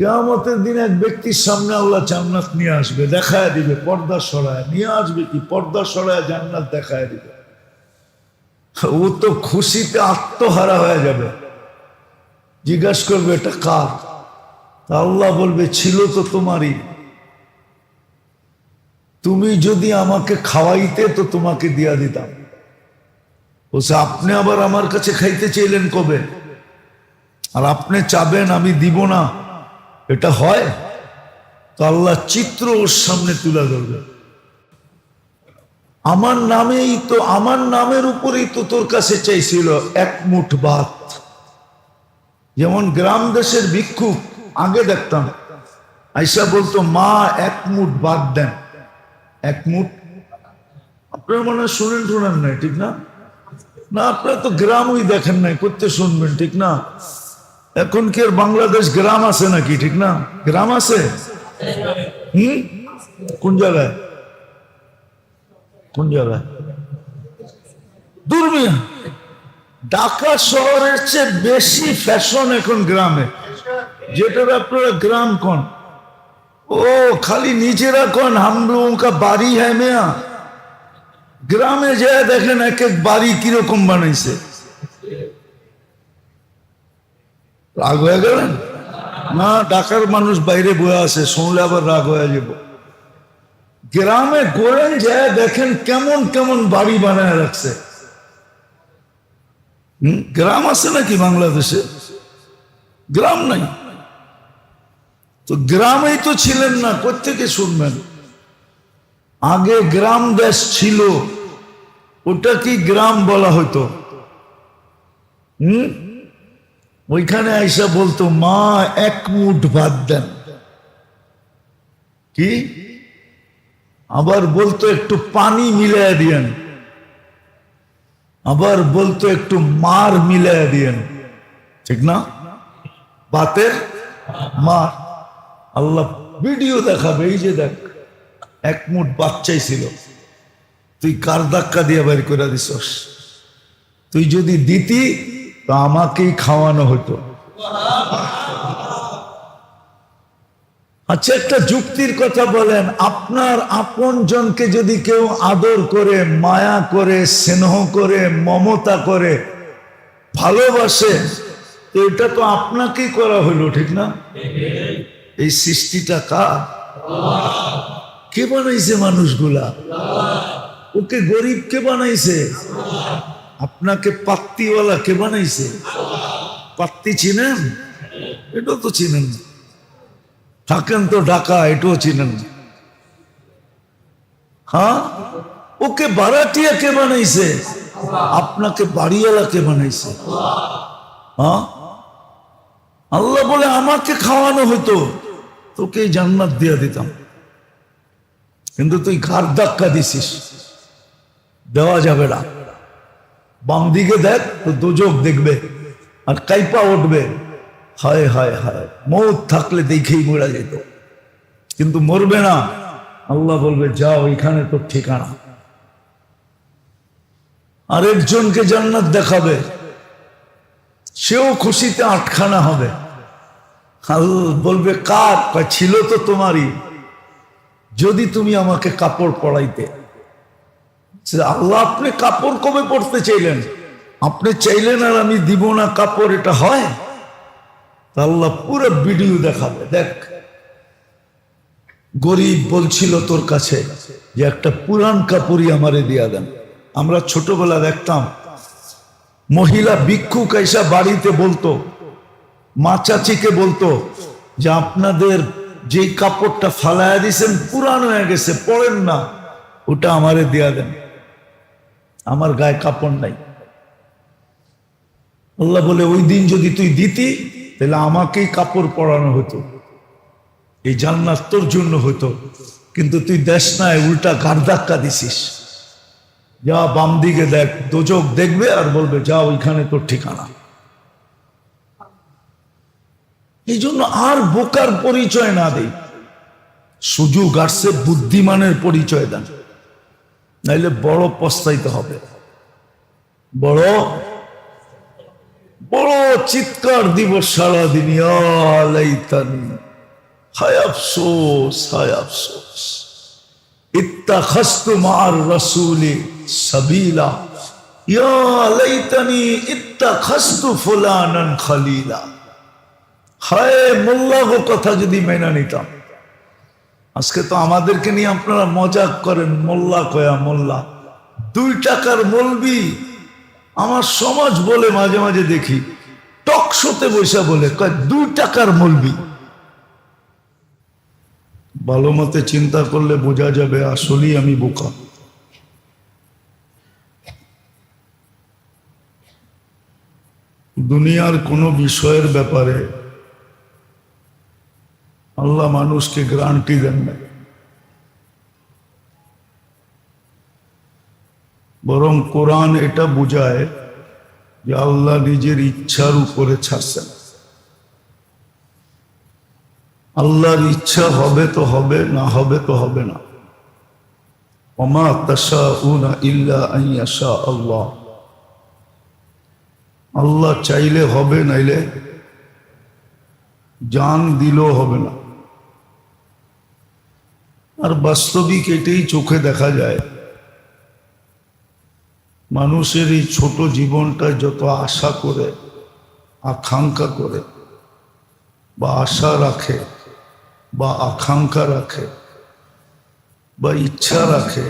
কিয়ামতের দিন এক ব্যক্তির সামনে আল্লাহ জান্নাত নিয়ে আসবে, দেখায় দিবে, পর্দা সরায় নিয়ে আসবে, কি পর্দা সরায় জান্নাত দেখায় দিবে। ও তো খুশিতে আত্মহারা হয়ে যাবে, জিজ্ঞাসা করবে এটা কার? আল্লাহ বলবে ছিল তো তোমারই, তুমি যদি আমাকে খাওয়াইতে তো তোমাকে দিয়া দিতাম। বলছে আপনি আবার আমার কাছে খাইতে চাইলেন কবে? আর আপনি চাবেন আমি দিব না, এটা হয়? তো আল্লাহ চিত্র ওর সামনে তুলে ধরবে, আমার নামেই তো, আমার নামের উপরেই তো তোর কাছে চাইছিল এক মুঠ ভাত। যেমন গ্রাম দেশের ভিক্ষুক আগে দেখতাম আইসা বলতো মা এক মুঠ ভাত দেন, এক মুঠ। আপনারা মনে হয় শুনেন টুনেন নাই, ঠিক না? না, আপনারা তো গ্রামই দেখেন নাই, করতে শুনবেন, ঠিক না? এখন কি আর বাংলাদেশ গ্রাম আছে নাকি, ঠিক না? গ্রাম আছে? কোন জায়গায়? কোন জায়গায়? দুর্মিয়া। ঢাকা শহরের চেয়ে বেশি ফ্যাশন এখন গ্রামে, যেটার আপনারা গ্রাম কোন। ও খালি নিজেরা কোন হাম লোগোं का বাড়ি है মিয়া। গ্রামে যায় দেখেন এক এক বাড়ি কিরকম বানাইছে। রাগ হয়ে গেলেন না? ঢাকার মানুষ বাইরে বয়ে আছে, শুনলে আবার রাগ হয়ে যাব। গ্রামে গোড়েন যায় দেখেন কেমন কেমন বাড়ি বানায় রাখছে। গ্রাম আছে নাকি বাংলাদেশে? গ্রাম নাই তো, গ্রামেই তো ছিলেন না, কোত্থেকে শুনবেন? আগে গ্রাম দেশ ছিল, ওটা কি গ্রাম বলা হতো? ওইখানে আইসা বলতো মা এক মুঠ ভাত দেন, কি? আবার বলতো একটু পানি মিলাইয়া দিয়েন, আবার বলতো একটু মার মিলাইয়া দিয়েন, ঠিক না? ভাতের মার। আল্লাহ ভিডিও দেখাবে, এই যে দেখ এক মুঠ ভাত চাইছিল, তুই কার ধাক্কা দিয়ে বের করে দিছস? তুই যদি দিতি তো আমাকেই খাওয়ানো হতো। আচ্ছা, একটা যুক্তির কথা বলেন, আপনার আপন জনকে যদি কেউ আদর করে, মায়া করে, স্নেহ করে, মমতা করে, ভালোবাসে, তো এটা তো আপনাকেই করা হলো, ঠিক না? এই সৃষ্টিটা কার? কে বানাইছে মানুষগুলা? ওকে গরিব কে বানাইছে? আপনাকে পাত্তিওয়ালা কে বানাইছে? পাত্তি চিনেন? এটাও তো চিনেন না। থাকেন তো ঢাকা, এটাও চিনেন না। হ্যাঁ, ওকে বারাটিয়া কে বানাইছে? আপনাকে বাড়িওয়ালা কে বানাইছে? হ্যাঁ, আল্লাহ বলে আমাকে খাওয়ানো হতো, তোকে জান্নাত দিয়ে দিতাম, কিন্তু তুই ঘাড় ধাক্কা দিছিস, দেওয়া যাবে না। বাম দিকে দেখ তো দোজক দেখবে আর কাইপা উঠবে, হায় হায় হায়, মৌত থাকলে দেখেই মরা যেত, কিন্তু মরবে না। আল্লাহ বলবে যাও, ওইখানে তোর ঠিকানা। আরেকজনকে জান্নাত দেখাবে, সেও খুশিতে আটখানা হবে। আল্লাহ বলবে কার? ছিল তো তোমারই, যদি তুমি আমাকে কাপড় পরাইতে। আল্লাহ, আপনি কাপড় কবে পরতে চাইলেন? আপনি চাইলেন আর আমি দিব না কাপড়, এটা হয়? আল্লাহ পুরো ভিডিও দেখাবে, দেখ গরিব বলছিল তোর কাছে যে একটা পুরান কাপড়ই আমারে দিয়া দেন। আমরা ছোটবেলা দেখতাম মহিলা ভিক্ষুক এসে বাড়িতে বলতো, মা চাচিকে বলতো যে আপনাদের যে কাপড়টা ফালাইয়া দিয়েছেন পুরান হয়ে গেছে, পরেন না, ওটা আমারে দিয়া দেন, আমার গায়ে কাপড় নাই। আল্লাহ বলে ওই দিন যদি তুই দিতি তাহলে আমাকেই কাপড় পরানো হতো, এই জান্নাত তোর জন্য হতো, কিন্তু তুই দেশ নাই, উল্টা ঘাড় ধাক্কা দিছিস। যা বাম দিকে দেখ, দোজক দেখবে আর বলবে যা, ওইখানে তোর ঠিকানা। এই জন্য আর বোকার পরিচয় না দেই, সুযোগ আসছে বুদ্ধিমানের পরিচয় দেন, নাইলে বড় পস্তাইতে হবে। বড় বড় চিৎকার দিব সারাদিন, হায় আফসোস, হায় আফসোস। ইত্তাখাযতু মা'আর রাসূলি সাবিলা, ইয়া লাইতানি ইত্তাখাযতু ফুলানান খলিলা। হায় মোল্লা গো, কথা যদি মেনে নিতাম। আজকে তো আমাদেরকে নিয়ে আপনারা মজাক করেন, মোল্লা কয়া মোল্লা। 2 টাকার মৌলবি আমার সমাজ বলে মাঝে মাঝে দেখি, টক শোতে বসে বলে কয় 2 টাকার মৌলবি। ভালো মতে চিন্তা করলে বোঝা যাবে আসলেই আমি বোকা। দুনিয়ার কোনো বিষয়ের ব্যাপারে আল্লাহ মানুষকে গ্যারান্টি দেন না, বরং কোরআন এটা বোঝায় যে আল্লাহ নিজের ইচ্ছার উপরে ছাড়ছেন। আল্লাহর ইচ্ছা হবে তো হবে, না হবে তো হবে না। ওমা তাশাউনা ইল্লা আন ইয়াশা আল্লাহ। আল্লাহ চাইলে হবে, নাইলে জান দিলেও হবে না। আর বাস্তবিক এটাই চোখে দেখা যায়। মানুষের এই ছোট জীবনটা যত আশা করে, আকাঙ্ক্ষা করে, বা আশা রাখে, বা আকাঙ্ক্ষা রাখে, বা ইচ্ছা রাখে,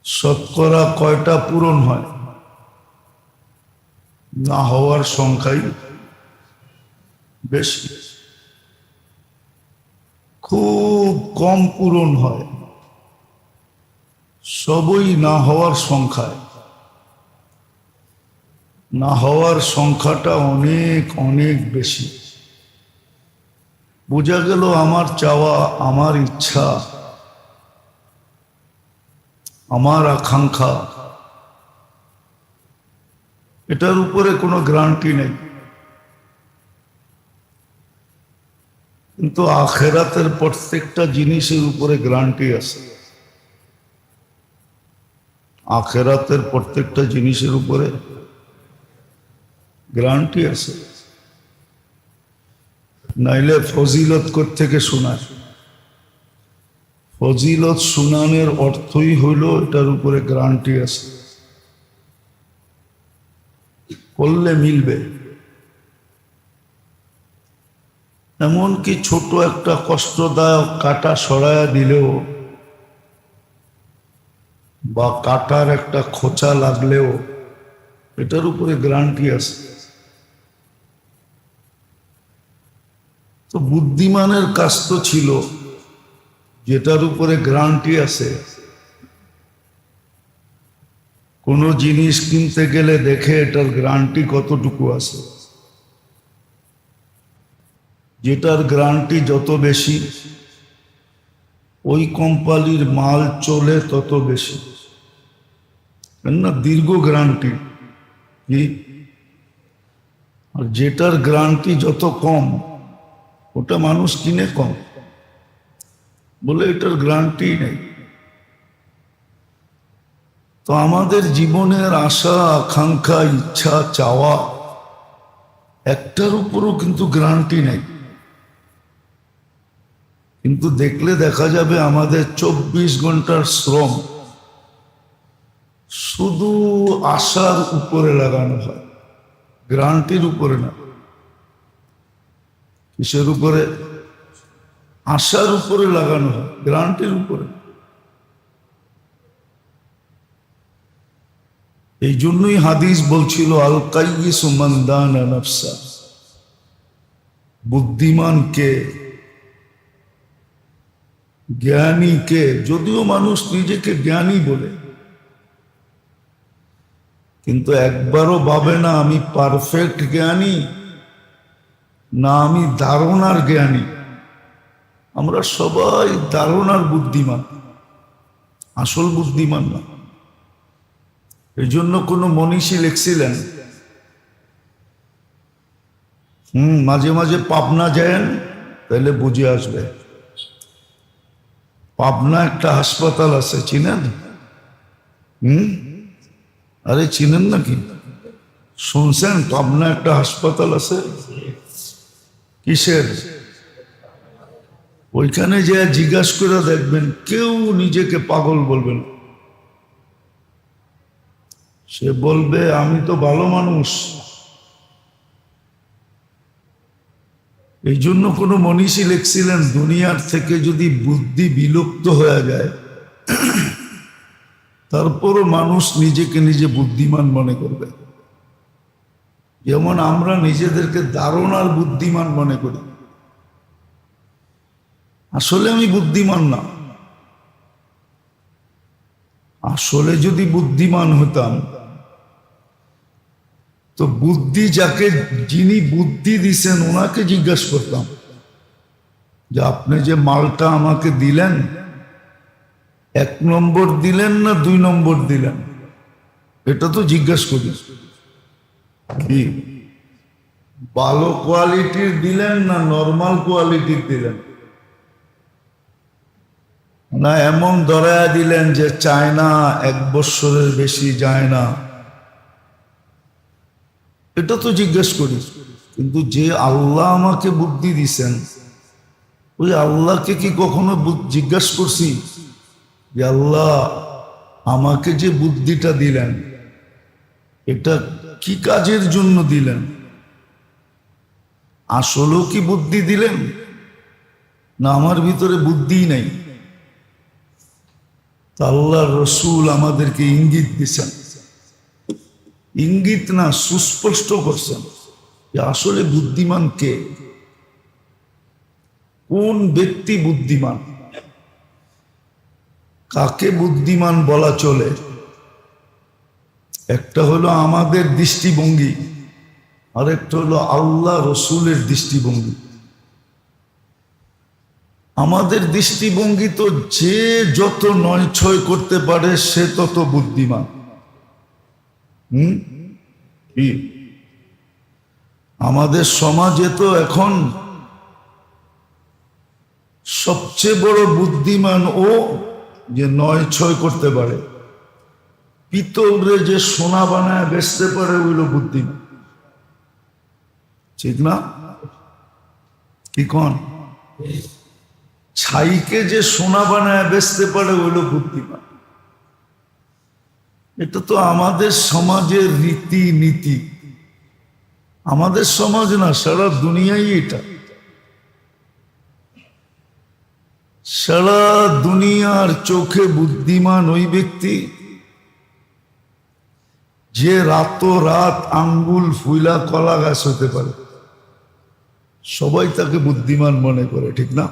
শতকরা কয়টা পূরণ হয়? না হওয়ার সংখ্যাই বেশি, খুব কম পূরণ হয়। সবই না হওয়ার সংখ্যায়। না হওয়ার সংখ্যাটা অনেক অনেক বেশি। বোঝা গেল আমার চাওয়া, আমার ইচ্ছা, আমার আকাঙ্ক্ষা, এটার উপরে কোনো গ্যারান্টি নেই। কিন্তু আখিরাতের প্রত্যেকটা জিনিসের উপরে গ্যারান্টি আছে। আখিরাতের প্রত্যেকটা জিনিসের উপরে গ্যারান্টি আছে। নাইলে ফজিলত কোত্থেকে শোনায়? ফজিলত শুনানের অর্থই হইল এটার উপরে গ্যারান্টি আছে, করলে মিলবে। এমনকি ছোট একটা কষ্টদায়ক কাটা সরায়া দিলেও, বা কাটার একটা খোঁচা লাগলেও এটার উপরে গ্যারান্টি আছে। তো বুদ্ধিমানের কাজ তো ছিল যেটার উপরে গ্যারান্টি আছে, কোনো জিনিস কিনতে গেলে দেখে এটার গ্যারান্টি কতটুকু আছে। যেটার গ্যারান্টি যত বেশি, ওই কোম্পানির মাল চলে তত বেশি, না দীর্ঘ গ্যারান্টি কি। আর যেটার গ্যারান্টি যত কম, ওটা মানুষ কিনে কম, বলে এটার গ্যারান্টি নেই। তো আমাদের জীবনের আশা, আকাঙ্ক্ষা, ইচ্ছা, চাওয়া, একটার উপরও কিন্তু গ্যারান্টি নেই। কিন্তু দেখলে দেখা যাবে আমাদের 24 ঘন্টার শ্রম শুধু আশার উপরে লাগানো হয়, গ্যারান্টির উপরে না। কিসের উপরে? আশার উপরে লাগানো হয়, গ্যারান্টির উপরে। এই জন্যই হাদিস বলছিল, আল কাইয়িসু মান দানা নাফসা। বুদ্ধিমান কে, জ্ঞানী কে? যদিও মানুষ নিজেকে জ্ঞানী বলে, কিন্তু একবারও ভাবে না আমি পারফেক্ট জ্ঞানী, না আমি ধারণার জ্ঞানী। আমরা সবাই ধারণার বুদ্ধিমান, আসল বুদ্ধিমান না। এই জন্য কোন মনীষী লিখছিলেন, মাঝে মাঝে পাবনা যায়েন, তাহলে বুঝে আসবে। পাবনা একটা হাসপাতাল আছে, চিনেন? আরে চিনেন নাকি? শুনছেন পাবনা একটা হাসপাতাল আছে? কিসের? ওইখানে যে জিজ্ঞাসা করে দেখবেন, কেউ নিজেকে পাগল বলবে না। সে বলবে আমি তো ভালো মানুষ। এই জন্য কোনো মনীষী লিখছিলেন, দুনিয়ার থেকে যদি বুদ্ধি বিলুপ্ত হয়ে যায়, তারপরও মানুষ নিজেকে নিজে বুদ্ধিমান মনে করবে। যেমন আমরা নিজেদেরকে দারুণ আর বুদ্ধিমান মনে করি, আসলে আমি বুদ্ধিমান না। আসলে যদি বুদ্ধিমান হতাম, তো বুদ্ধি যাকে, যিনি বুদ্ধি দিছেন ওনাকে জিজ্ঞাসা করতাম যে আপনি যে মালটা আমাকে দিলেন, 1 নম্বর দিলেন না 2 নম্বর দিলেন, এটা তো জিজ্ঞাসা করি। কি ভালো কোয়ালিটির দিলেন না নরমাল কোয়ালিটির দিলেন, না এমন ধরায়া দিলেন যে চায় না, 1 বছরের বেশি যায় না, এটা তো জিজ্ঞেস করি। কিন্তু যে আল্লাহ আমাকে বুদ্ধি দিছেন, ওই আল্লাহকে কি কখনো জিজ্ঞাসা করছি যে আল্লাহ আমাকে যে বুদ্ধিটা দিলেন, এটা কি কাজের জন্য দিলেন? আসলেও কি বুদ্ধি দিলেন, না আমার ভিতরে বুদ্ধি নাই? আল্লাহ রসুল আমাদেরকে ইঙ্গিত দিচ্ছেন, ইঙ্গিত না সুস্পষ্ট করছেন যে আসলে বুদ্ধিমান কে, কোন ব্যক্তি বুদ্ধিমান, কাকে বুদ্ধিমান বলা চলে। একটা হলো আমাদের দৃষ্টিভঙ্গি, আর একটা হলো আল্লাহ রসুলের দৃষ্টিভঙ্গি। আমাদের দৃষ্টিভঙ্গি তো যে যত 9-6 করতে পারে সে তত বুদ্ধিমান। কি আমাদের সমাজে তো এখন সবচেয়ে বড় বুদ্ধিমান ও যে 9-6 করতে পারে। পিতলে যে সোনা বানায় বেচতে পারে ওইগুলো বুদ্ধিমান, ঠিক না? কি কোন ছাইকে যে সোনা বানায় বেচতে পারে ওইগুলো বুদ্ধিমান। এটা তো আমাদের সমাজের রীতি নীতি, আমাদের সমাজ না, সারা দুনিয়ায় এটা। সারা দুনিয়ার চোখে বুদ্ধিমান ওই ব্যক্তি যে রাত আঙ্গুল ফুইলা কলা গাছ হতে পারে। সবাই তাকে বুদ্ধিমান মনে করে, ঠিক না?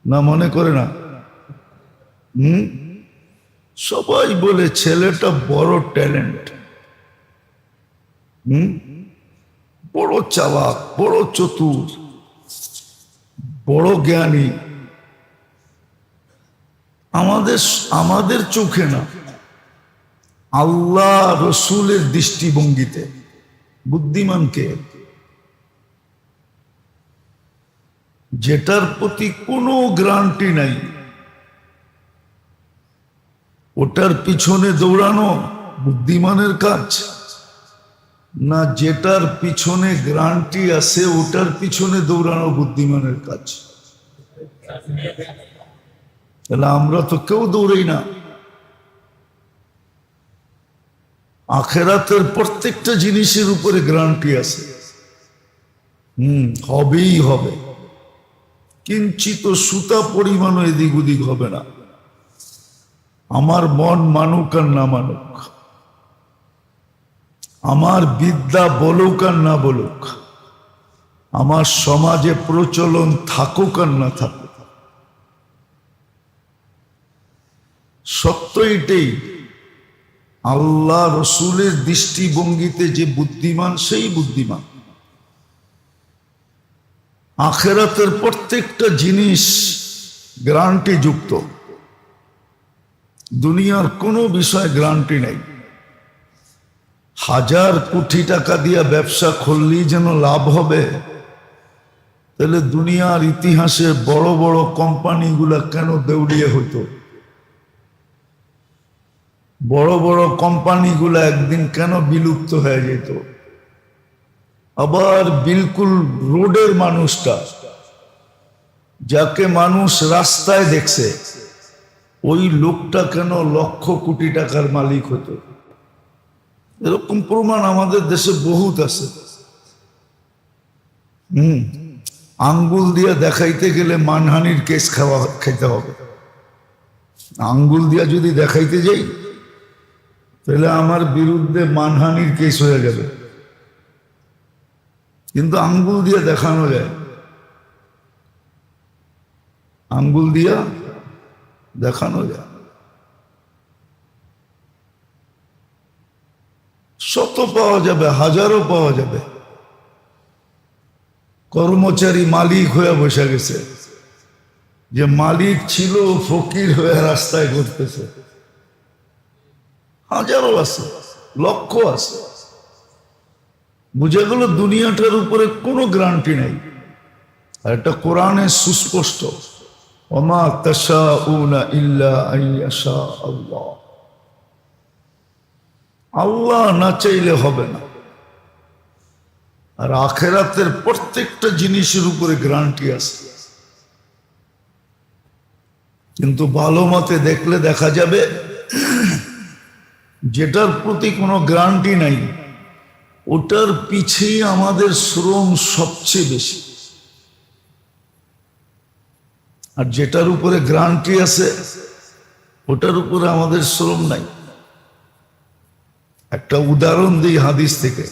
না মনে করে না? সবাই বলে ছেলেটা বড় ট্যালেন্ট, বড় চালাক, বড় চতুর, বড় জ্ঞানী। আমাদের চোখে না, আল্লাহ রসুলের দৃষ্টিভঙ্গিতে বুদ্ধিমান কে? যেটার প্রতি কোনো গ্যারান্টি নাই, ওটার পিছনে দৌড়ানো বুদ্ধিমানের কাজ, না যেটার পিছনে গ্যারান্টি আছে ওটার পিছনে দৌড়ানো বুদ্ধিমানের কাজ? তাহলে আমরা তো কেউ দৌড়াই না। আখেরাতের প্রত্যেকটা জিনিসের উপরে গ্যারান্টি আছে, হবেই হবে, কিঞ্চিত সুতা পরিমাণ এদিক ওদিক হবে না। আমার মন মানুক আর না মানুক, আমার বিদ্যা বলুক আর না বলুক, আমার সমাজে প্রচলন থাকুক আর না থাকুক, সত্য এটাই। আল্লাহ রসুলের দৃষ্টিভঙ্গিতে যে বুদ্ধিমান সেই বুদ্ধিমান। আখেরাতের প্রত্যেকটা জিনিস গ্যারান্টি যুক্ত, দুনিয়ার কোনো বিষয় গ্যারান্টি নেই। 1000 কোটি টাকা দিয়া ব্যবসা খুললেই যেন লাভ হবে, তাহলে দুনিয়ার ইতিহাসে বড় বড় কোম্পানিগুলা কেন দেউলিয়া হইতো? বড় বড় কোম্পানিগুলা একদিন কেন বিলুপ্ত হয়ে যেত? আবার বিলকুল রোডের মানুষটা, যাকে মানুষ রাস্তায় দেখছে, ওই লোকটা কেন লক্ষ কোটি টাকার মালিক হতো? এরকম প্রমাণ আমাদের দেশে বহুত আছে। আঙ্গুল দিয়ে দেখাইতে গেলে মানহানির কেস খেতে হবে। আঙ্গুল দিয়া যদি দেখাইতে যাই তাহলে আমার বিরুদ্ধে মানহানির কেস হয়ে যাবে, কিন্তু আঙ্গুল দিয়ে দেখানো যায়, আঙ্গুল দিয়া দেখানো যায়। শত পাওয়া যাবে, হাজারও পাওয়া যাবে। কর্মচারী মালিক হয়ে বসে গেছে, যে মালিক ছিল ফকির হয়ে রাস্তায় ঘুরতেছে, হাজারও আছে, লক্ষ আছে। বুঝে গেল দুনিয়াটার উপরে কোনো গ্যারান্টি নাই। আর এটা কোরআনে সুস্পষ্ট, ওমা তাশাউনা ইল্লা আইয়াশা আল্লাহ। আল্লাহ না চাইলে হবে না। আর আখেরাতের প্রত্যেকটা জিনিসের উপরে গ্যারান্টি আছে, কিন্তু ভালো মতে দেখলে দেখা যাবে যেটার প্রতি কোনো গ্যারান্টি নাই, ওটার পিছেই আমাদের শ্রম সবচেয়ে বেশি। আর যেটার উপরে গ্যারান্টি আছে ওটার উপরে আমাদের শ্রম নাই। একটা উদাহরণ দিই হাদিস থেকে।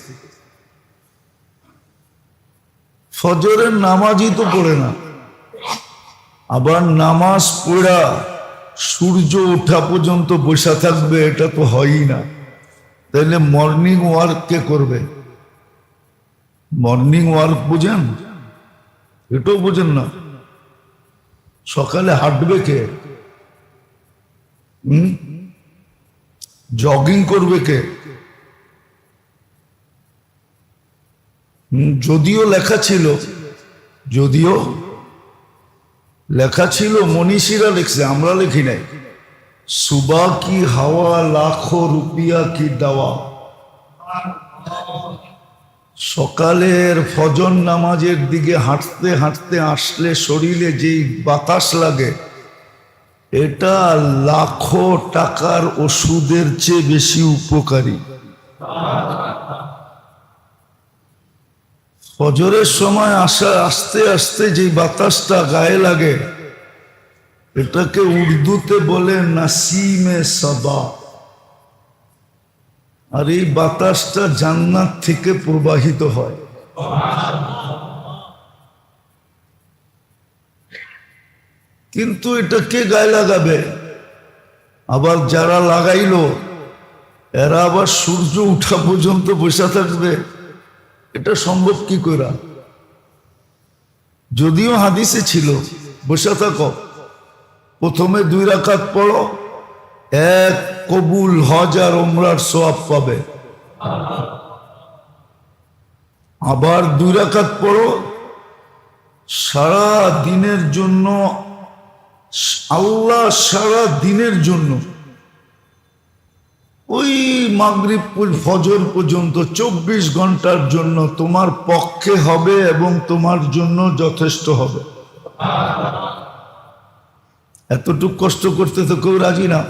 ফজরের নামাজই তো পড়ে না, আবার নামাজ পড়া সূর্য ওঠা পর্যন্ত বসে থাকবে, এটা তো হয়ই না। তাহলে মর্নিং ওয়ার্ক কে করবে? মর্নিং ওয়ার্ক বুঝেন? এটাও বুঝেন না। সকালে হাঁটবে কে? জগিং করবে কে? যদিও লেখা ছিল মনীষীরা লিখছে, আমরা লিখি নাই। সুবা কি হাওয়া লাখো রুপিয়া কি দাওয়া। সকালের ফজর নামাজের দিকে হাঁটতে হাঁটতে আসলে শরীরে যেই বাতাস লাগে, এটা লাখো টাকার ওষুধের চেয়ে বেশি উপকারী। ফজরের সময় আস্তে আস্তে যে বাতাসটা গায়ে লাগে, এটাকে উর্দুতে বলে নাসিমে সাবা। আর এই বাতাসটা জান্নাত থেকে প্রবাহিত হয়। কিন্তু এটা কে গায়ে লাগাবে? আবার যারা লাগাইলো এরা আবার সূর্য উঠা পর্যন্ত বসে থাকবে, এটা সম্ভব কি করে? যদিও হাদিসে ছিল বসে থাকো, প্রথমে 2 রাকাত পড়ো, 1 কবুল হজ আর উমরার সওয়াব পাবে। আবার 2 রাকাত পড়ো, সারা দিনের জন্য আল্লাহ সারা দিনের জন্য ওই মাগরিব ফজর পর্যন্ত 24 ঘন্টার জন্য তোমার পক্ষে হবে এবং তোমার জন্য যথেষ্ট হবে। এতটুকু কষ্ট করতে তো কেউ রাজি না,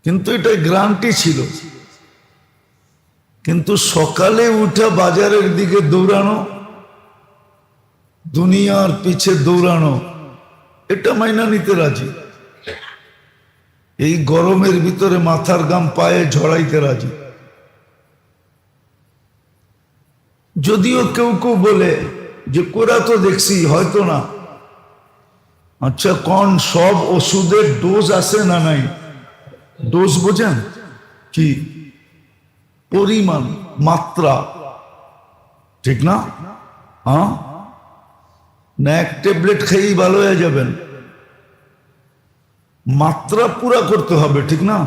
কিন্তু এটা গ্যারান্টি ছিল। কিন্তু সকালে উঠে বাজারের দিকে দৌড়ানো, দুনিয়ার পিছে দৌড়ানো, এটা মাইনা নিতে রাজি। এই গরমের ভিতরে মাথার গাম পায়ে ঝড়াইতে রাজি। যদিও কেউ কেউ বলে যে কোরা তো দেখছি, হয়তো না। আচ্ছা, কোন সব ওষুধের ডোজ আছে না নাই? ডোজ বোঝেন কি? পরিমাণ, মাত্রা, ঠিক না? হ্যাঁ, না এক ট্যাবলেট খেয়েই ভালো হয়ে যাবেন? মাত্রা পুরা করতে হবে, ঠিক না?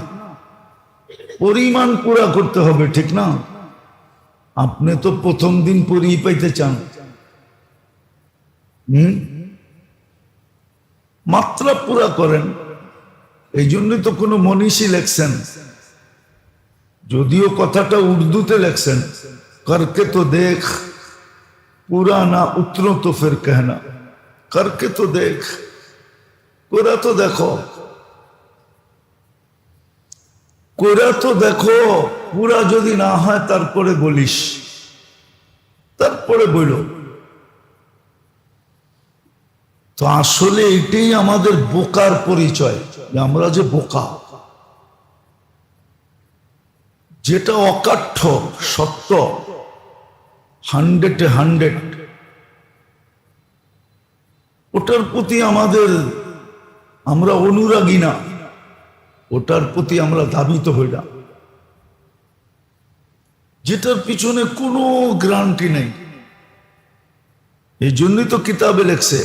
পরিমাণ পুরা করতে হবে, ঠিক না? আপনি তো প্রথম দিন পরিই পাইতে চান। মাত্রা পুরা করেন। এই জন্যই তো কোনো মনীষী লেখছেন, যদিও কথাটা উর্দুতে লেখছেন, करके तो देख, पूरा ना उतरो तो फिर कहना। करके तो देख, पूरा तो देखो, पूरा तो देखो, पूरा যদি না হয় তারপরে বলিস, তারপরে বলো। তো আসলে এটাই আমাদের বোকার পরিচয়, যে আমরা যে বোকা। যেটা অকাঠ্য সত্য, 100-এ 100, ওটার প্রতি আমরা অনুরাগী না, ওটার প্রতি আমরা ধাবিত হই না। যেটার পিছনে কোনো গ্যারান্টি নেই। এই জন্যই তো কিতাবে লেখছে,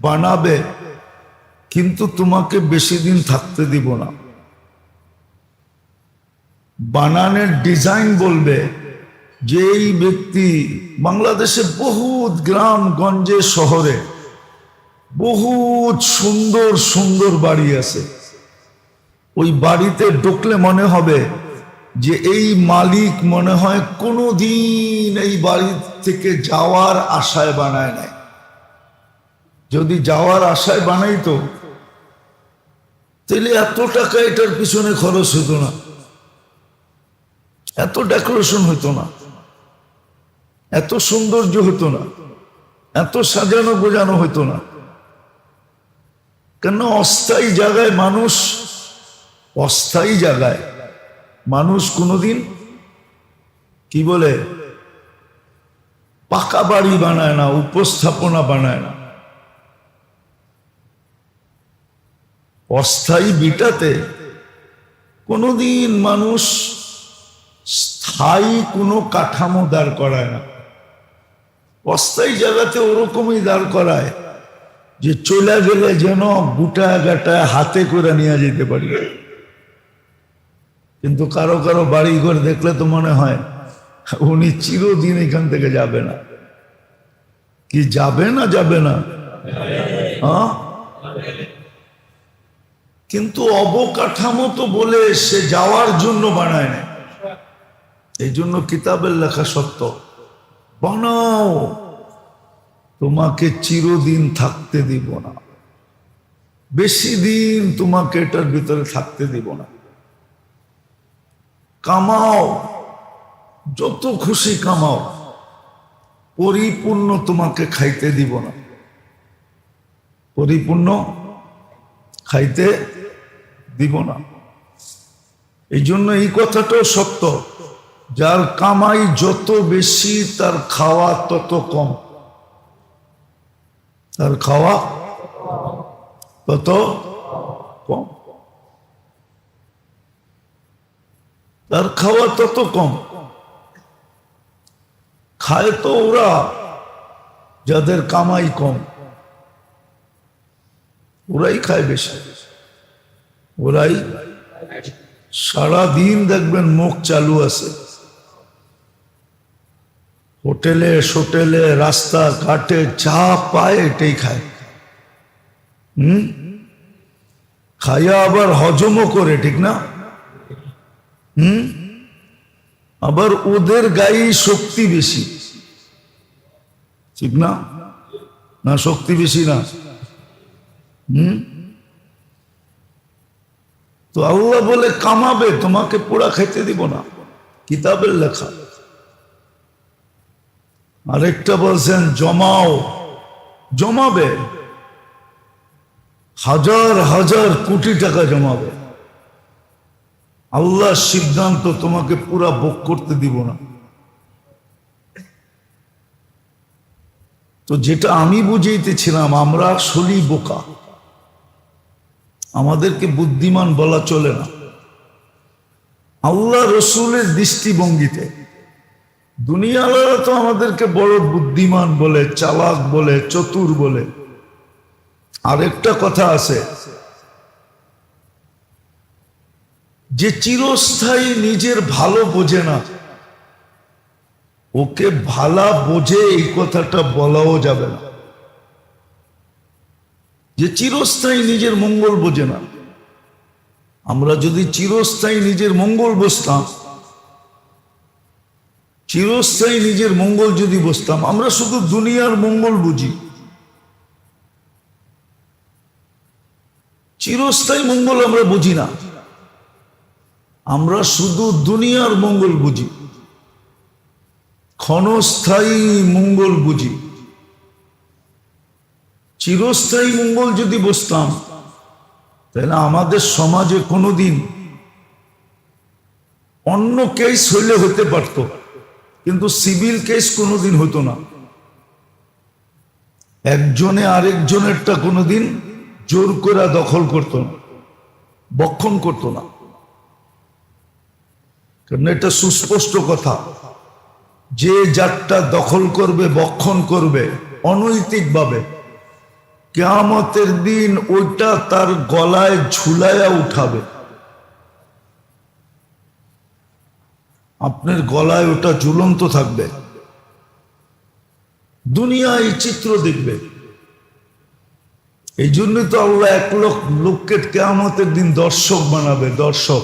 বানাবে কিন্তু তোমাকে বেশি দিন থাকতে দিব না। বানানের ডিজাইন বলবে যে এই ব্যক্তি, বাংলাদেশে বহুত গ্রাম গঞ্জে শহরে বহুত সুন্দর সুন্দর বাড়ি আছে। ওই বাড়িতে ঢুকলে মনে হবে যে এই মালিক মনে হয় কোনোদিন এই বাড়ি থেকে যাওয়ার আশায় বানায় নাই। যদি যাওয়ার আশায় বানাইতো তাহলে এত টাকা এটার পিছনে খরচ হতো না, এত ডেকোরেশন হতো না, এত সৌন্দর্য হতো না, এত সাজানো গোজানো হতো না। কেন? অস্থায়ী জায়গায় মানুষ কোনোদিন কি বলে পাকা বাড়ি বানায় না, উপস্থাপনা বানায় না। অস্থায়ী বিটাতে কোনোদিন মানুষ স্থায়ী কোনো কাঠামো দাঁড় করায় না। অস্থায়ী জায়গাতে ওরকমই দাঁড় করায় যে চলে গেলে যেন গুটা গাটায় হাতে করে নিয়ে যেতে পারি। কিন্তু কারো কারো বাড়ি ঘর দেখলে তো মনে হয় উনি চিরদিন এখান থেকে যাবে না। কি যাবে না? যাবে না, হ্যাঁ। কিন্তু অবকাঠামো তো বলে সে যাওয়ার জন্য বানায় না। এই জন্য কিতাবের লেখা সত্য, বানাও, তোমাকে চিরদিন থাকতে দিব না, বেশি দিন তোমাকে এটার ভিতরে থাকতে দিব না। কামাও, যত খুশি কামাও, পরিপূর্ণ তোমাকে খাইতে দিব না, পরিপূর্ণ খাইতে দিব না। এই জন্য এই কথাটাও সত্য, যার কামাই যত বেশি তার খাওয়া তত কম, তার খাওয়া তত কম, তার খাওয়া তত কম। খায় তো ওরা যাদের কামাই কম, ওরাই খায় বেশি, ওরাই সারাদিন দেখবেন মুখ চালু আছে, হোটেলে সোটেলে রাস্তা ঘাটে চা পায় এটাই খায়। খাইয়া আবার হজমও করে, ঠিক না? আবার ওদের গায়ে শক্তি বেশি, ঠিক না? না শক্তি বেশি না? তো আল্লাহ বলে কামাবে, তোমাকে পোড়া খাইতে দিব না, কিতাবের লেখা। আরেকটা বলছেন জমাও, জমাবে, হাজার হাজার কোটি টাকা জমাবে। আল্লাহর সিদ্ধান্ত, তোমাকে পুরা ভোগ করতে দিব না। তো যেটা আমি বুঝাইতেছিলাম, আমরা আসলেই বোকা, আমাদেরকে বুদ্ধিমান বলা চলে না। আল্লাহ রসুলের দৃষ্টিভঙ্গিতে দুনিয়াওয়ালা তো আমাদেরকে বড় বুদ্ধিমান বলে, চালাক বলে, চতুর বলে। আরেকটা কথা আছে, যে চিরস্থায়ী নিজের ভালো বোঝে না, ওকে ভালা বোঝে এই কথাটা বলাও যাবে না। যে চিরস্থায়ী নিজের মঙ্গল বোঝে না। আমরা যদি চিরস্থায়ী নিজের মঙ্গল বুঝতাম, চিরস্থায়ী নিজের মঙ্গল যদি বুঝতাম, আমরা শুধু দুনিয়ার মঙ্গল বুঝি, চিরস্থায়ী মঙ্গল আমরা বুঝি না। আমরা শুধু দুনিয়ার মঙ্গল বুঝি, ক্ষণস্থায়ী মঙ্গল বুঝি। চিরস্থায়ী মঙ্গল যদি বুঝতাম, তাহলে আমাদের সমাজে কোনোদিন অন্য কেস হইলে হতে পারত, কিন্তু সিভিল কেস কোনোদিন হতো না। একজনে আরেকজনেরটা কোনোদিন জোর করে দখল করত না, বক্ষণ করত না। কারণ এটা সুস্পষ্ট কথা, যে যারটা দখল করবে, বক্ষণ করবে অনৈতিকভাবে, কিয়ামতের দিন ওইটা তার গলায় ঝুলাইয়া উঠাবে। আপনার গলায় ওটা ঝুলন্ত থাকবে, দুনিয়া এই চিত্র দেখবে। এই জন্যই তো আল্লাহ 1 লক্ষ লোককে কিয়ামতের দিন দর্শক বানাবে। দর্শক,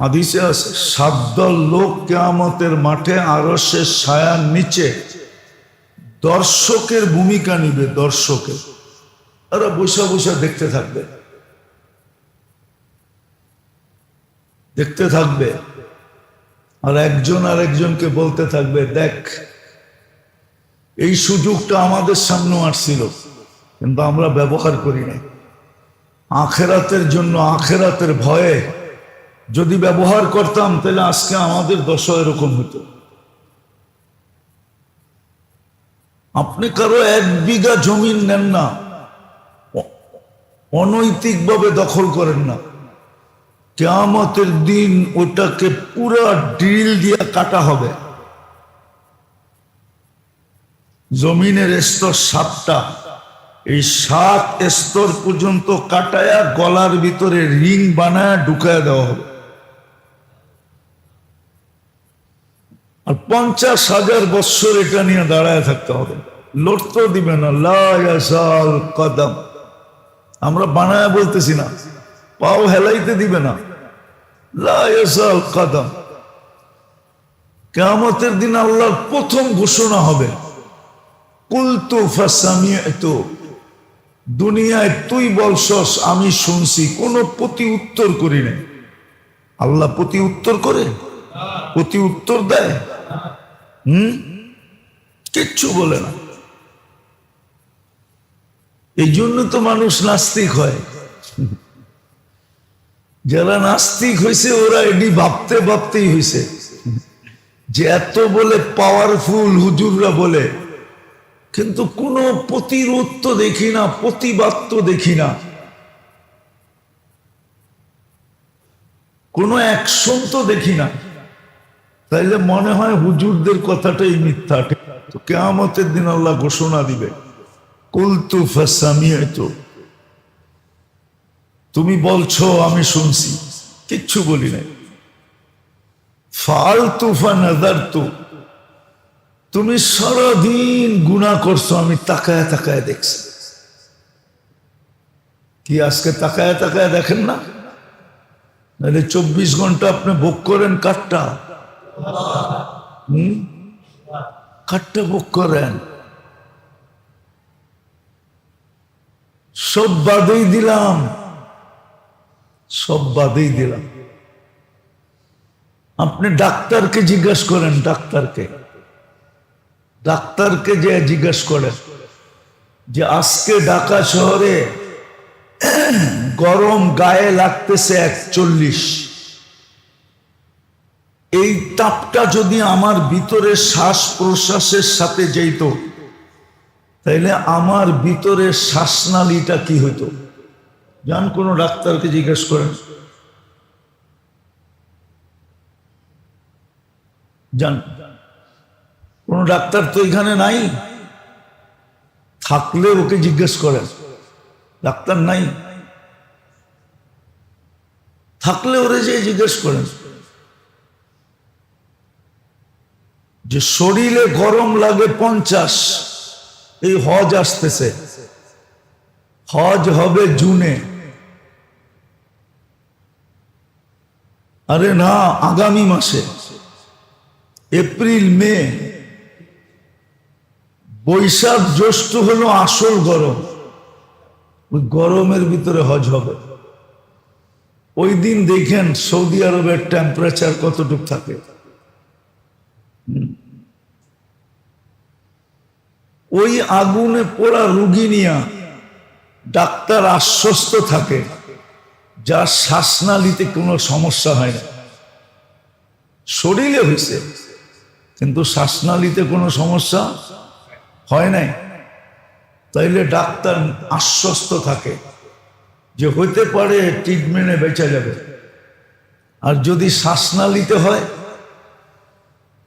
হাদিসে আছে 7 দল লোক কিয়ামতের মাঠে আরশের ছায়ার নিচে দর্শকের ভূমিকা নিবে। দর্শকের, ওরা বসে বসে দেখতে থাকবে, দেখতে থাকবে। আর একজন আরেকজনকে বলতে থাকবে, দেখ এই সুযোগটা আমাদের সামনেও আসছিল, কিন্তু আমরা ব্যবহার করি নাই। আখেরাতের জন্য, আখেরাতের ভয়ে যদি ব্যবহার করতাম, তাহলে আজকে আমাদের দশা এরকম হতো। আপনি কারো 1 বিঘা জমি নেন না, অনৈতিকভাবে দখল করেন না, কিয়ামতের দিন ওটাকে পুরা ড্রিল দিয়ে কাটা হবে। জমিনের স্তর 7টা, এই 7 স্তর পর্যন্ত কাটায়া গলার ভিতরে রিং বানায় ঢুকায় দেওয়া হবে। আর 50,000 বৎসর এটা নিয়ে দাঁড়ায় থাকতে হবে, লড়তেও দিবে না। লা ইয়াজাল কদম, আমরা বানায় বলতেছি না, পাও হেলাইতে দিবে না। লা ইয়াজাল কদম। কিয়ামতের দিন আল্লাহর প্রথম ঘোষণা হবে, কুলতু ফাসামিআতু, দুনিয়ায় তুই বলছস আমি শুনছি, কোনো প্রতি উত্তর করি নাই। আল্লাহ প্রতি উত্তর করে? প্রতি উত্তর দেয়? কিচ্ছু বলে না। এই জন্য তো মানুষ নাস্তিক হয়। যারা নাস্তিক হয়েছে ওরা এটি ভাবতে ভাবতেই হয়েছে যে এত বলে পাওয়ারফুল হুজুররা বলে, কিন্তু কোনো প্রতিরোধ তো দেখি না, প্রতিবাদ তো দেখি না, কোনো অ্যাকশন তো দেখি না। তাইলে মনে হয় হুজুরদের কথাটাই মিথ্যা। তো কিয়ামতের দিন আল্লাহ ঘোষণা দিবে, কুলতু ফাসামিআতু, তুমি বলছো আমি শুনছি, কিচ্ছু বলি নাই। ফাআলতু ফানাযারতু, তুমি সারাদিন গুনাহ করছো, আমি তাকায় তাকায় দেখছি। কি আজকে তাকায় তাকায় দেখেন না? নাহলে 24 ঘন্টা আপনি ভোগ করেন কাঠটা, কাঠটা ভোগ করেন। সব বাদেই দিলাম, সব বাদেই দিলাম। আপনি ডাক্তারকে জিজ্ঞাসা করেন, ডাক্তারকে যে জিজ্ঞাসা করেন যে আজকে ঢাকা শহরে গরম গায়ে লাগতেছে 41, এই তাপটা যদি আমার ভিতরে শ্বাস প্রশ্বাসের সাথে যেত, তাইলে আমার ভিতরে শ্বাসনালীটা কি হইতো? যান কোনো ডাক্তারকে জিজ্ঞেস করেন, যান। কোন ডাক্তার তো এখানে নাই, থাকলে ওকে জিজ্ঞেস করেন। ডাক্তার নাই, থাকলে ওরে যে জিজ্ঞেস করেন যে শরীরে গরম লাগে 50, এই হজ আসতেছে, হজ হবে জুনে। আরে না, আগামী মাসে। এপ্রিল মে বৈশাখ জ্যৈষ্ঠ হলো আসল গরম। ওই গরমের ভিতরে হজ হবে। ওই দিন দেখেন সৌদি আরবের টেম্পারেচার কতটুকু থাকে। ওই আগুনে পোড়া রুগী নিয়া ডাক্তার আশ্বস্ত থাকে যার শ্বাসনালীতে কোনো সমস্যা হয় না। শরীরে হয়েছে কিন্তু শ্বাসনালীতে কোনো সমস্যা হয় নাই, তাইলে ডাক্তার আশ্বস্ত থাকে যে হইতে পারে ট্রিটমেন্টে বেঁচে যাবে। আর যদি শ্বাসনালীতে হয়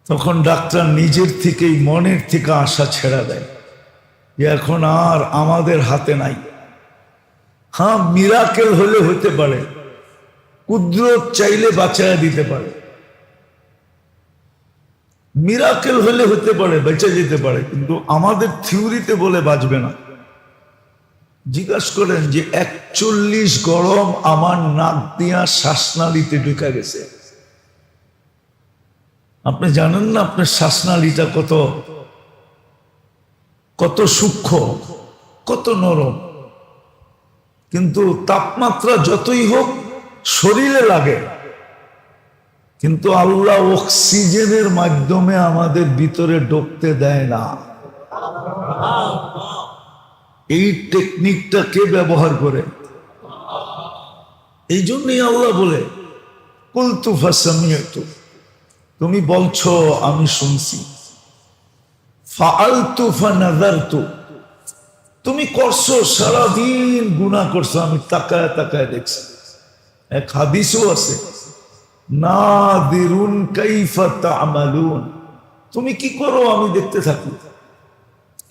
তখন ডাক্তার নিজের থেকেই মনের থেকে আশা ছেড়ে দেয় যে এখন আর আমাদের হাতে নাই। হ্যাঁ, মিরাকেল হলে হতে পারে, কুদরত চাইলে বাঁচায় দিতে পারে, মিরাকেল হলে হতে পারে, বেঁচে যেতে পারে, কিন্তু আমাদের থিওরিতে বলে বাঁচবে না। জিজ্ঞাসা করেন যে 41 গরম আমার নাক দিয়া শ্বাসনালীতে ঢুকে গেছে। আপনি জানেন না আপনার শ্বাসনালীটা কত কত সূক্ষ্ম, কত নরম, কিন্তু তাপমাত্রা যতই হোক শরীরে লাগে, কিন্তু আল্লাহ অক্সিজেনের মাধ্যমে আমাদের ভিতরে ঢুকতে দেয় না। এই টেকনিকটা কে ব্যবহার করে? এই জন্যই আল্লাহ বলে কুলতু ফাসামিয়তু, তুমি বলছো আমি শুনছি, ফাআলতু ফানাযারতু, তুমি করছো সারাদিন গুনাহ করছো, আমি তাকায় তাকায় দেখছি। এক হাদিসও আছে, নাদিরুন কাইফা তা'মালুন, তুমি কি করো আমি দেখতে থাকি,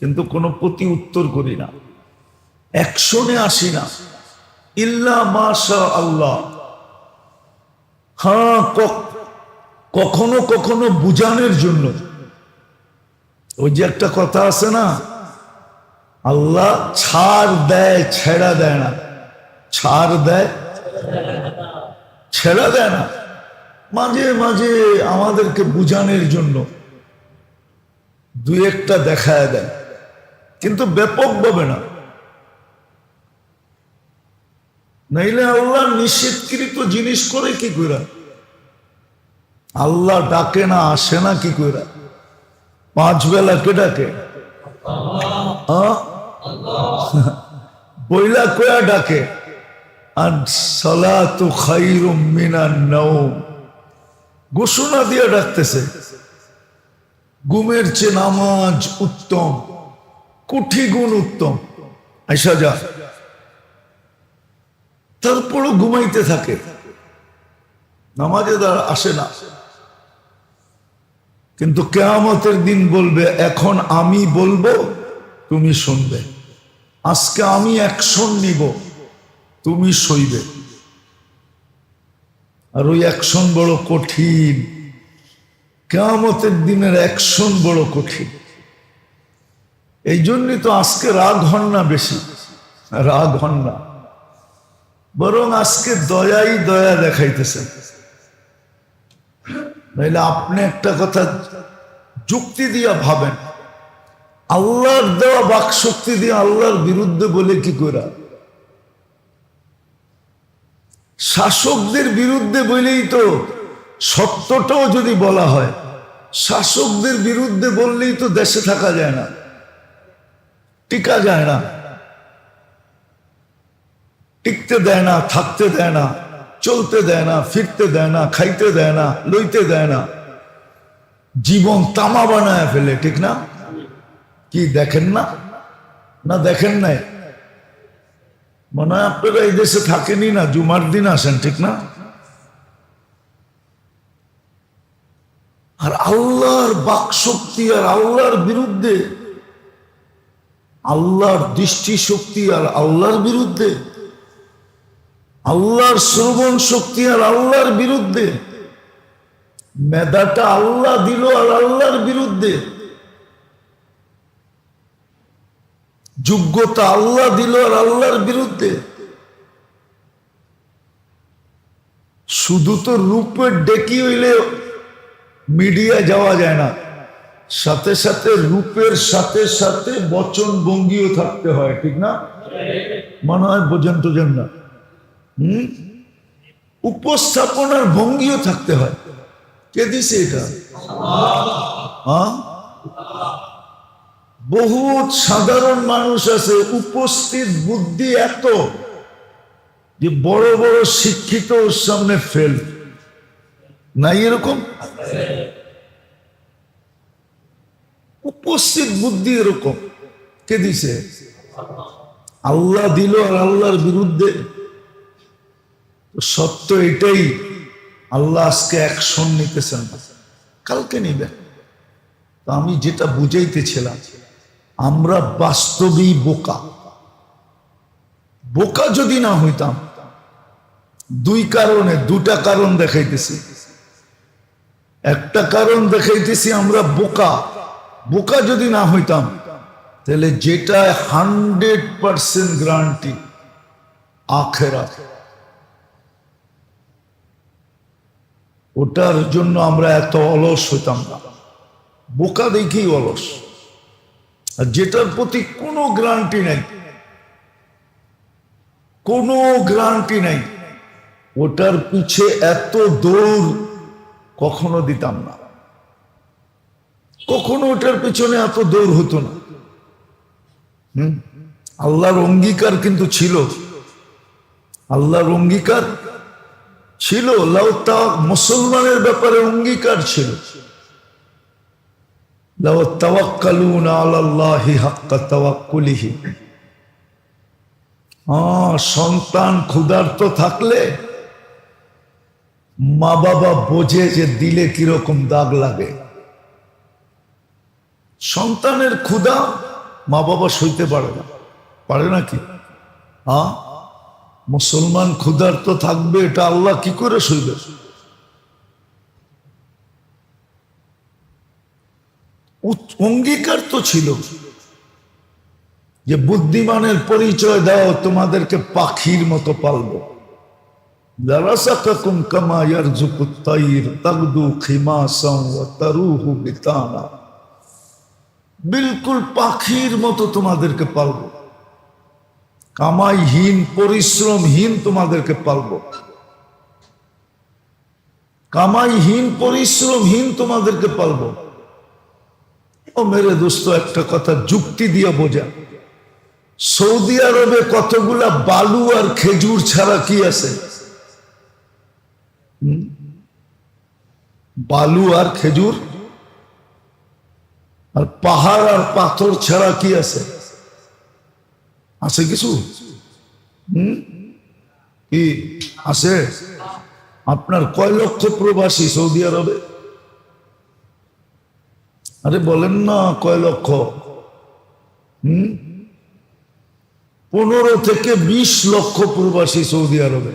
কিন্তু কোনো প্রতি উত্তর করি না, অ্যাকশনে আসি না, ইল্লা মাশা আল্লাহ। হ্যাঁ, কখনো কখনো বুঝানোর জন্য। ওই যে একটা কথা আছে না, আল্লাহ ছাড় দেয় ছেড়া দেয় না, ছাড় দেয় ছেড়া দেয় না, মাঝে মাঝে আমাদেরকে বুঝানোর জন্য দুই একটা দেখায় দেয়, কিন্তু ব্যাপকভাবে না। নাইলে আল্লাহ নিষেধকৃত জিনিস করে কি করে? আল্লাহ ডাকে না, আসে না কি করে? 5 বেলা কে ডাকে? বইলা কয়া ডাকে, আর সালাতু খায়রুম মিনান নাওম, ঘোষণা দিয়ে ডাকতেছে, ঘুমের চেয়ে নামাজ উত্তম, কোটি গুণ উত্তম। আইসা যা, তারপরও ঘুমাইতে থাকে, নামাজে আসে না। কিন্তু কিয়ামতের দিন বলবে, এখন আমি বলবো তুমি শুনবে, আজকে আমি অ্যাকশন নিব তুমি সইবে। আর ওই অ্যাকশন বড় কঠিন, কিয়ামতের দিনের অ্যাকশন বড় কঠিন। এই জন্যই তো আজকে রাগ হন না, বেশি রাগ হন না, বরং আজকে দয়াই দয়া দেখাইতেছে। নাইলে আপনি একটা কথা যুক্তি দিয়া ভাবেন, আল্লাহর দেওয়া বাক শক্তি দিয়ে আল্লাহর বিরুদ্ধে বলে কি করে? শাসকদের বিরুদ্ধে বলেই তো, সত্যটাও যদি বলা হয়, শাসকদের বিরুদ্ধে বললেই তো দেশে থাকা যায় না, টিকা যায় না, টিকতে দেয় না, থাকতে দেয় না, চলতে দেয় না, ফিরতে দেয় না, খাইতে দেয় না, লইতে দেয় না, জীবন তামা বানায় ফেলে, ঠিক না? কি দেখেন না? না দেখেন নাই? মনে হয় আপনারা এই দেশে থাকেনি না, জুমার দিন আসেন, ঠিক না? আর আল্লাহর বাক শক্তি আর আল্লাহর বিরুদ্ধে, আল্লাহর দৃষ্টি শক্তি আর আল্লাহর বিরুদ্ধে, আল্লাহর শ্রবণ শক্তি আর আল্লাহর বিরুদ্ধে, মেধাটা আল্লাহ দিল আর আল্লাহর বিরুদ্ধে, যোগ্যতা আল্লাহ দিল আর আল্লাহর বিরুদ্ধে। শুধু তো রূপের ডেকি হইলে মিডিয়া যাওয়া যায় না, সাথে সাথে রূপের সাথে সাথে বচন ভঙ্গিও থাকতে হয়, ঠিক না? মনে হয় বোঝেন টোঝেন না। উপস্থাপনার ভঙ্গিও থাকতে হয়। কে দিছে এটা? বহুত সাধারণ মানুষ আছে, উপস্থিত বুদ্ধি এত যে বড় বড় শিক্ষিত ওর সামনে ফেল নাই, এরকম উপস্থিত বুদ্ধি এরকম। কে দিছে? আল্লাহ দিল। আর আল্লাহর বিরুদ্ধে সত্য এটাই, আল্লাহ আজকে অ্যাকশন নিতেছেন, কালকে নিবেন। তো আমি যেটা বুঝাইতেছিলাম, আমরা বাস্তবেই বোকা। বোকা যদি না হইতাম, দুটা কারণ দেখাইতেছি। একটা কারণ দেখাইতেছি, আমরা বোকা। বোকা যদি না হইতাম, তাহলে যেটা 100% গ্যারান্টি আখিরাত, ওটার জন্য আমরা এত অলস হইতাম না। বোকা দেখেই অলস। আর যেটার প্রতি কোনো গ্যারান্টি নাই, কোনো গ্যারান্টি নাই, ওটার পিছে এত দৌড় কখনো দিতাম না। কখনো ওটার পিছনে এত দৌড় হতো না। আল্লাহর অঙ্গীকার কিন্তু ছিল, আল্লাহর অঙ্গীকার ছিল। মুসলমানের ব্যাপারে অঙ্গীকার ছিল, লাউ তাওয়াক্কালুনা আলাল্লাহি হাক্কা তাওয়াক্কুলিহি। সন্তান ক্ষুধার্ত থাকলে মা বাবা বোঝে যে দিলে কিরকম দাগ লাগে। সন্তানের ক্ষুধা মা বাবা সইতে পারে না, পারে নাকি? মুসলমান ক্ষুধার্ত থাকবে, এটা আল্লাহ কি করে সইবে? অঙ্গীকার তো ছিল যে বুদ্ধিমানের পরিচয় দাও, তোমাদেরকে পাখির মতো পালবো। লারাসাকাকুম কামা ইয়ারযুকুত তাইর তাগদু খিমাসান ওয়া তারুহু বিতানা। বিলকুল পাখির মতো তোমাদেরকে পালবো, কামাইহীন পরিশ্রমহীন তোমাদেরকে পালবো, কামাইহীন পরিশ্রমহীন তোমাদেরকে পালবো। ও মেরে দোস্ত, একটা কথা যুক্তি দিয়ে বোঝা। সৌদি আরবে কতগুলা বালু আর খেজুর ছাড়া কি আছে? বালু আর খেজুর আর পাহাড় আর পাথর ছাড়া কি আছে? আছে কিছু? কি আছে? আপনার কয় লক্ষ প্রবাসী সৌদি আরবে? আরে বলেন না, কয় লক্ষ? 15 থেকে 20 লক্ষ প্রবাসী সৌদি আরবে।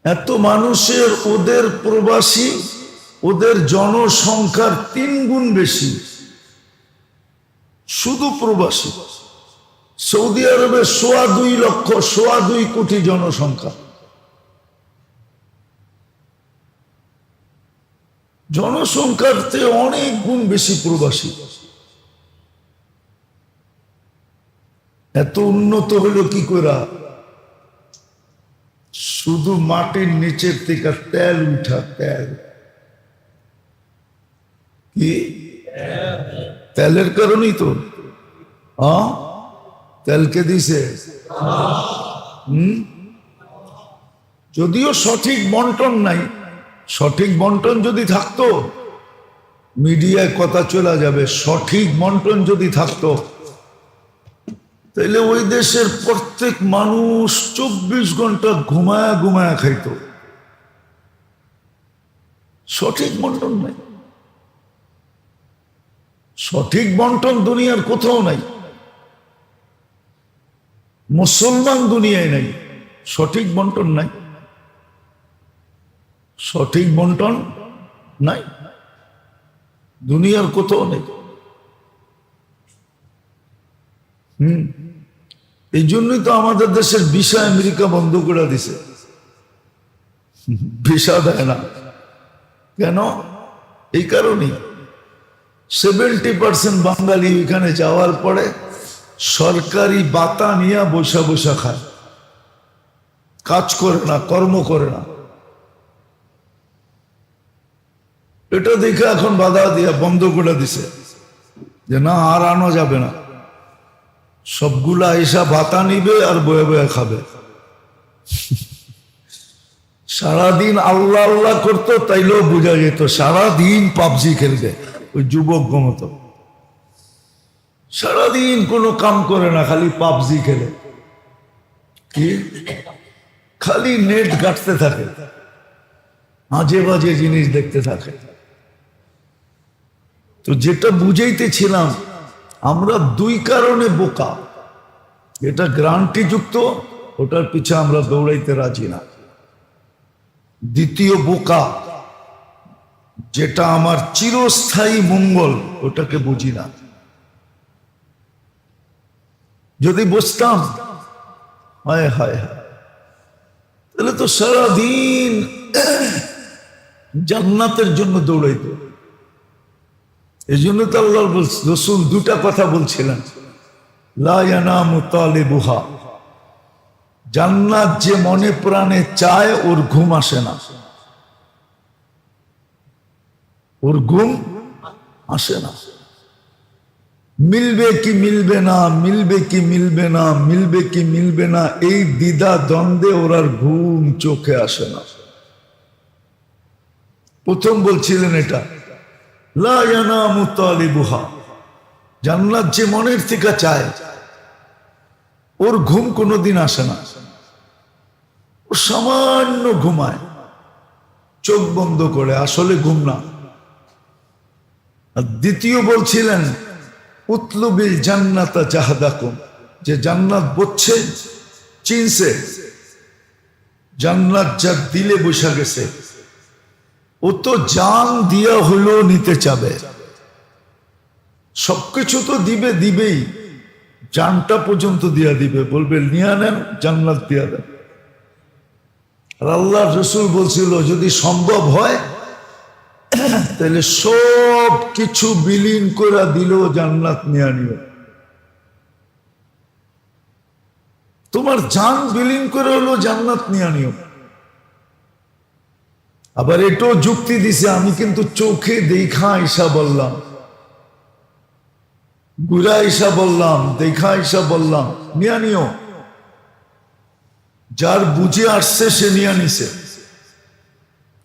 এত মানুষের, ওদের প্রবাসী, ওদের জনসংখ্যার 3 গুণ বেশি শুধু প্রবাসী। সৌদি আরবে 2.25 লক্ষ, 2.25 কোটি জনসংখ্যা। জনসংখ্যার চেয়ে অনেক গুণ বেশি প্রবাসী। এত উন্নত হলো কি করে? শুধু মাটির নিচের থেকে তেল উঠা, তেল। কি তেলের কারণেই তো। তেলকে দিছে। যদিও সঠিক বন্টন নাই, সঠিক বন্টন যদি থাকতো, মিডিয়ায় কথা চলে যাবে। সঠিক বন্টন যদি থাকতো, তাইলে ওই দেশের প্রত্যেক মানুষ 24 ঘন্টা ঘুমায়া ঘুমায়া খাইত। সঠিক বন্টন নাই, সঠিক বন্টন দুনিয়ার কোথাও নাই। মুসলমান দুনিয়ায় নাই, সঠিক বন্টন নাই, সঠিক বন্টন নাই, দুনিয়ার কোথাও নেই। এই জন্যই তো আমাদের দেশের ভিসা আমেরিকা বন্ধ করে দিছে। ভিসা দেয় না। কেন? এই কারণেই 70% বাঙালি এখানে যাওয়ার পরে সরকারি বাতা নিয়ে বসা বসা খায়, কাজ করে না, কর্ম করে না। এটা দেখে এখন বাধা দিয়া বন্ধ করে দিছে যে না, আর আনা যাবে না। সবগুলা এসা ভাতা নিবে আর বয়ে বয়ে খাবে। সারাদিন আল্লাহ আল্লাহ করতো, তাইলেও বোঝা যেত সারাদিন পাবজি খেলবে। ওই যুবক মতো সারাদিন কোনো কাম করে না, খালি পাবজি খেলে। কি? খালি নেট ঘাটতে থাকে, আজে বাজে জিনিস দেখতে থাকে। তো যেটা বুঝাইতেছিলাম, আমরা দুই কারণে বোকা। এটা গ্রান্টি যুক্ত, ওটার পিছে আমরা দৌড়াইতে রাজি না। দ্বিতীয় বোকা, যেটা আমার চিরস্থায়ী মঙ্গল, ওটাকে বুঝি না। যদি বুঝতাম, হায় হায় হায়, তাহলে তো সারাদিন জান্নাতের জন্য দৌড়াইতো। এই জন্য তো আল্লাহ রসুল দুটা কথা বলছিলেন, লা ইয়ানামু তালিবুহা, জান্নাত যে মনে প্রাণে চায় ওর ঘুম আসে না, ওর ঘুম আসে না। মিলবে কি মিলবে না, মিলবে কি মিলবে না, মিলবে কি মিলবে না, এই দ্বিধা দ্বন্দ্বে ওর আর ঘুম চোখে আসে না। প্রথম বলছিলেন এটা, লা ইয়ানামু তালিবুহা, জান্নাত যে মনের থেকে চায় ওর ঘুম কোনোদিন আসে না, ও সামান্য ঘুমায়, চোখ বন্ধ করে, আসলে ঘুম না। আর দ্বিতীয় বলছিলেন, উতলুবিল জান্নাতা জাহাদাকুম, যে জান্নাত বুঝছে, চিনছে, জান্নাত যার দিলে বসা গেছে, ও তো জান দিয়া হলেও নিতে চাবে। সবকিছু তো দিবে, দিবেই, জানটা পর্যন্ত দিয়া দিবে, বলবে নিয়ে নেন, জান্নাত দিয়া দেন। আর আল্লাহ রসুল বলছিল, যদি সম্ভব হয় তাহলে সব কিছু বিলীন করে দিলেও জান্নাত নিয়ে নিও। তোমার জান বিলীন করে হলো জান্নাত নিয়ে নিও। আবার এটাও যুক্তি দিছে, আমি কিন্তু চোখে দেখা আইসা বললাম, ঘুরা আইসা বললাম, দেখা আইসা বললাম, নিয়ে নিও। যার বুঝে আসছে সে নিয়ে নিছে,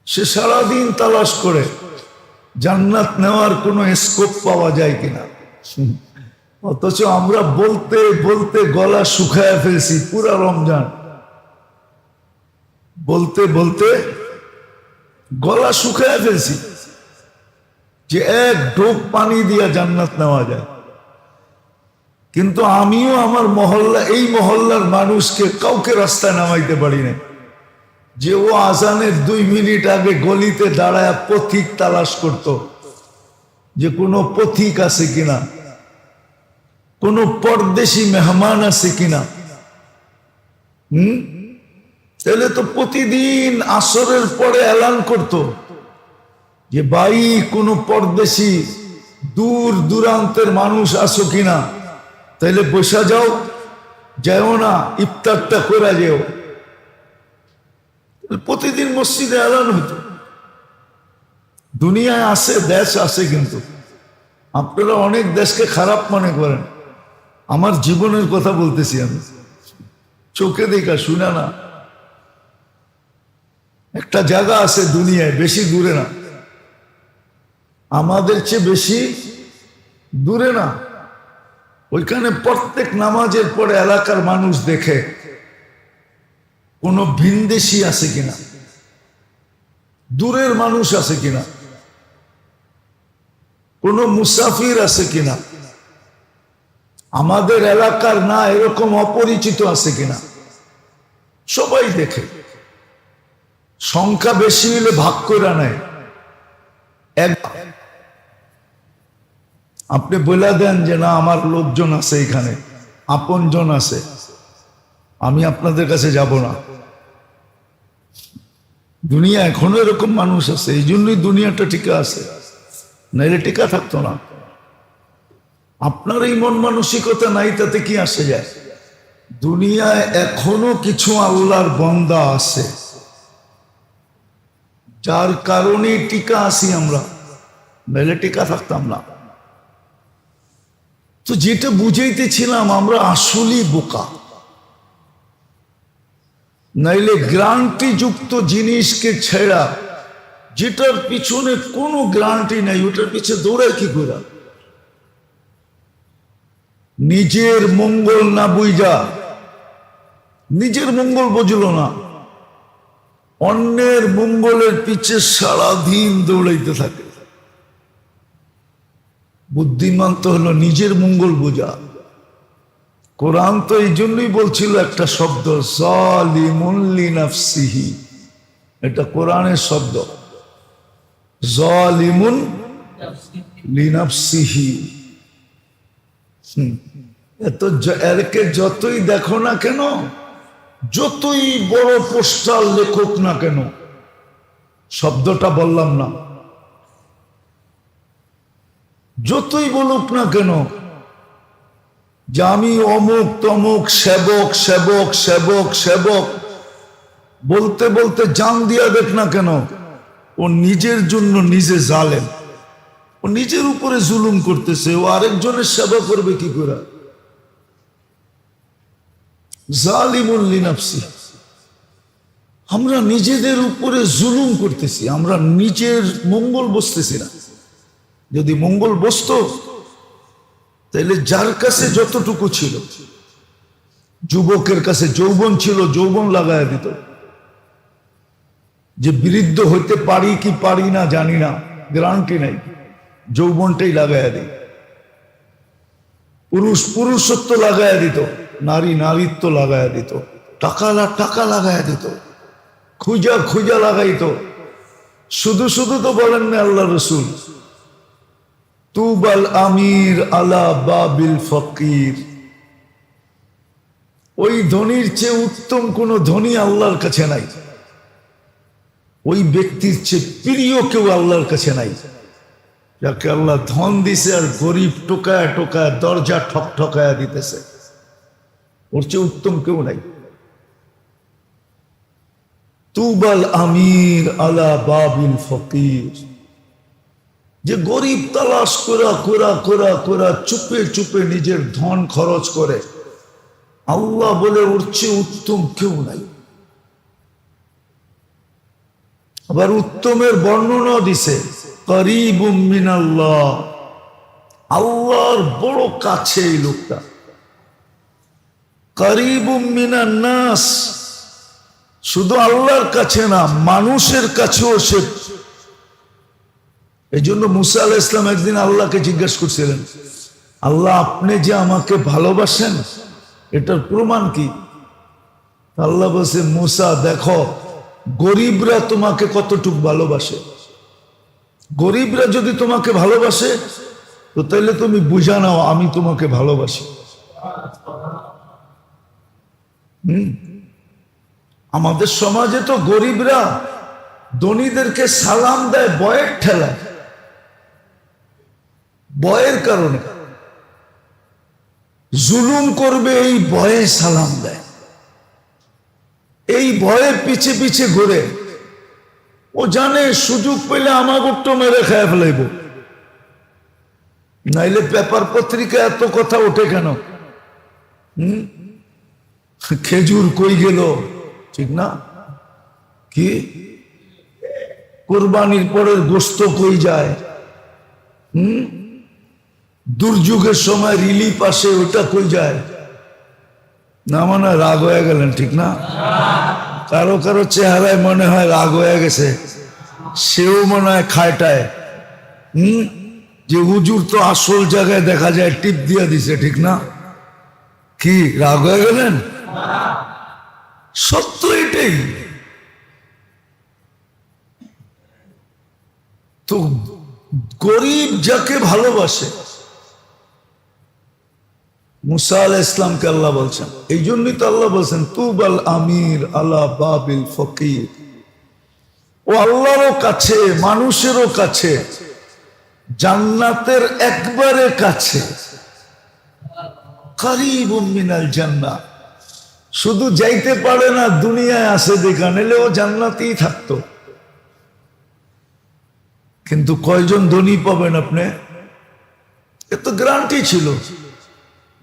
সে সারাদিন তালাশ করে জান্নাত নেওয়ার কোনো স্কোপ পাওয়া যায় কিনা। অথচ আমরা বলতে বলতে গলা শুকায় ফেলছি পুরা রমজান, বলতে বলতে গলা শুকায় ফেলছি যে এক ঢোক পানি দিয়া জান্নাত নেওয়া যায়। কিন্তু আমিও আমার মহল্লা, এই মহল্লার মানুষকে কাউকে রাস্তায় নামাইতে পারি না, যে ও আজানের 2 মিনিট আগে গলিতে দাঁড়ায় পথিক তালাশ করত, যে কোনো পথিক আছে কিনা, কোনো পরদেশি মেহমান আছে কিনা। তাহলে তো প্রতিদিন আসরের পরে এলান করত যে ভাই কোনো পরদেশি দূর দূরান্তের মানুষ আসো কিনা, তাইলে বসা যাও, যাও না, ইফতারটা করে যেও। প্রতিদিন মসজিদে এলান হতো। দুনিয়ায় আছে, দেশ আছে, কিন্তু আপনারা অনেক দেশকে খারাপ মনে করেন। আমার জীবনের কথা বলতেছি আমি, চোখে দেখা, শুনে না। একটা জায়গা আছে দুনিয়ায়, বেশি দূরে না, আমাদের চেয়ে বেশি দূরে না, ওইখানে প্রত্যেক নামাজের পরে এলাকার মানুষ দেখে কোন ভিনদেশি আছে কিনা, দূরের মানুষ আছে কিনা, কোন মুসাফির আছে কিনা, আমাদের এলাকার না এরকম অপরিচিত আছে কিনা, সবাই দেখে। সংখ্যা বেশি হলে ভাগ করে নেয়। আপনি বলে দেন যে না, আমার লোকজন আছে এখানে, আপনজন আছে, আমি আপনাদের কাছে যাব না, দুনিয়া এখনো এরকম মানুষ আছে, এই জন্যই দুনিয়াটা টিকা আছে, নাইলে টিকা থাকতো না। আপনার এই মন মানসিকতা নাই, তাতে কি আসে যায়? দুনিয়ায় এখনো কিছু আল্লাহর বান্দা আছে, যার কারণে টিকা আসি আমরা, নাইলে টিকা থাকতাম না। তো যেটা বুঝাইতেছিলাম, আমরা আসলেই বোকা, নাইলে গ্যারান্টি যুক্ত জিনিসকে ছেড়া, যেটার পিছনে কোনো গ্যারান্টি নাই, ওটার পিছনে দৌড়ায় কি করে? নিজের মঙ্গল না বুঝা, নিজের মঙ্গল বুঝলো না, অন্যের মঙ্গলের পিছে সারাদিন দৌড়াইতে থাকে। বুদ্ধিমান তো হলো নিজের মঙ্গল বোঝা। কোরআন তো এই জন্যই বলছিল একটা শব্দ, যালিমুন লিনাফসিহি, এটা কোরআনের শব্দ, যালিমুন লিনাফসিহি। এত এরকে যতই দেখো না কেন, যতই বড় পোস্টার লেখক না কেন, শব্দটা বললাম না, যতই বলুক না কেন যে আমি অমুক তমুক সেবক সেবক সেবক সেবক, বলতে বলতে জান দিয়া দেখ না কেন, ও নিজের জন্য নিজে জালেম, ও নিজের উপরে জুলুম করতেছে, ও আরেকজনের সেবা করবে কি করে? জালিমুন লিনাফসি। আমরা নিজেদের উপরে জুলুম করতেছি, আমরা নিজের মঙ্গল বসতেছি না। যদি মঙ্গল বসত, তাহলে যার কাছে যতটুকু ছিল, যুবকের কাছে যৌবন ছিল, যৌবন লাগায় দিত, যে বৃদ্ধ হইতে পারি কি পারি না জানি না, গ্যারান্টি নাই, যৌবনটাই লাগায় দিত। পুরুষ পুরুষত্ব লাগায় দিত, নারী নারীত্ব লাগায় দিত, টাকা লাগায় দিত, খুঁজা খুঁজা লাগাইত। শুধু শুধু তো বলেন না আল্লাহ রসুল, তুবাল আমির আলা বাবিল ফকির, ওই ধনীর চেয়ে উত্তম কোন ধনী আল্লাহর কাছে নাই, ওই ব্যক্তির চেয়ে প্রিয় কেউ আল্লাহর কাছে নাই, যাকে আল্লাহ ধন দিছে আর গরিব টোকায় টোকায় দরজা ঠকঠকায়া দিতেছে, ওর চেয়ে উত্তম কেউ নাই। তুবাল আমির আলা বাবিল ফকির, যে গরিব তালাশ করা করা করা করা চুপে চুপে নিজের ধন খরচ করে, আল্লাহ বলে ওর চেয়ে উত্তম কেউ নাই। আবার উত্তমের বর্ণনা দিছে, করিবুম মিনাল্লাহ, আল্লাহর বড় কাছে এই লোকটা। করিবুম মিনান নাস, শুধু আল্লাহর কাছে না, মানুষের কাছেও সে। এই জন্য মুসা আলাইহিস সালাম একদিন আল্লাহকে জিজ্ঞাসা করছিলেন, আল্লাহ আপনি যে আমাকে ভালোবাসেন এটার প্রমাণ কি? আল্লাহ বলছে, মুসা দেখো গরিবরা তোমাকে কতটুকু ভালোবাসে, গরিবরা যদি তোমাকে ভালোবাসে তো তাইলে তুমি বুঝা নাও আমি তোমাকে ভালোবাসি। আমাদের সমাজে তো গরিবরা ধনীদেরকে সালাম দেয় বয়ের ঠেলায়, বয়ের কারণে জুলুম করবে এই ভয়ে সালাম দেয়, এই ভয়ে পিছে পিছে ঘুরে। ও জানে সুযোগ পেলে আমাগোটা মেরে খেয়ে ফেলাইব, নাইলে পেপার পত্রিকা এত কথা ওঠে কেন? খেজুর কই গেল, ঠিক না? কি কোরবানির পরের গোস্ত কই যায়? দুর্যোগের সময় রিলিফ আসে, ওটা কই যায়? না মানে রাগ হয়ে গেলেন, ঠিক না? কারো কারো চেহারায় মনে হয় রাগ হয়ে গেছে, সেও মনে হয় খায়টায়। যে হুজুর তো আসল জায়গায় দেখা যায় টিপ দিয়ে দিছে, ঠিক না? কি রাগ হয়ে গেলেন? সত্য এটাই তো। গরিব যাকে ভালোবাসে, মুসা আলাইহিস সালামকে আল্লাহ বলছেন, এই জন্যই তো আল্লাহ বলছেন তুবাল আমির আলা বাবিল ফকির, ও আল্লাহরও কাছে, মানুষেরও কাছে, জান্নাতের একবারে কাছে। কারীবুম মিনাল জান্নাহ। শুধু যাইতে পারে না, দুনিয়ায় আসে দেখা, নিলে ও জান্নাতেই থাকতো। কিন্তু কয়জন ধনী পাবেন আপনি? এত গ্যারান্টি ছিল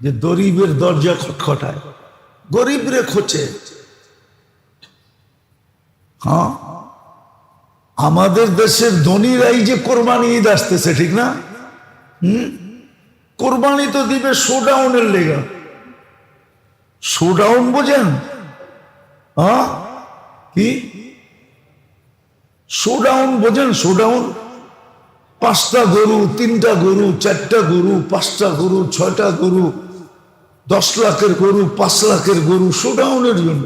যে গরিবের দরজা খটখটায়, গরিবরে খোঁচে। হ্যাঁ, আমাদের দেশের ধনীরাই যে কোরবানি ঈদ আসতেছে, ঠিক না? কোরবানি তো দিবে শোডাউনের লেগা। শোডাউন বোঝেন? হ্যাঁ, কি শোডাউন বোঝেন? শোডাউন 5টা গরু, 3টা গরু, 4টা গরু, 5টা গরু, 6টা গরু, 10 লাখের গরু, 5 লাখের গরু, শোডাউনের জন্য।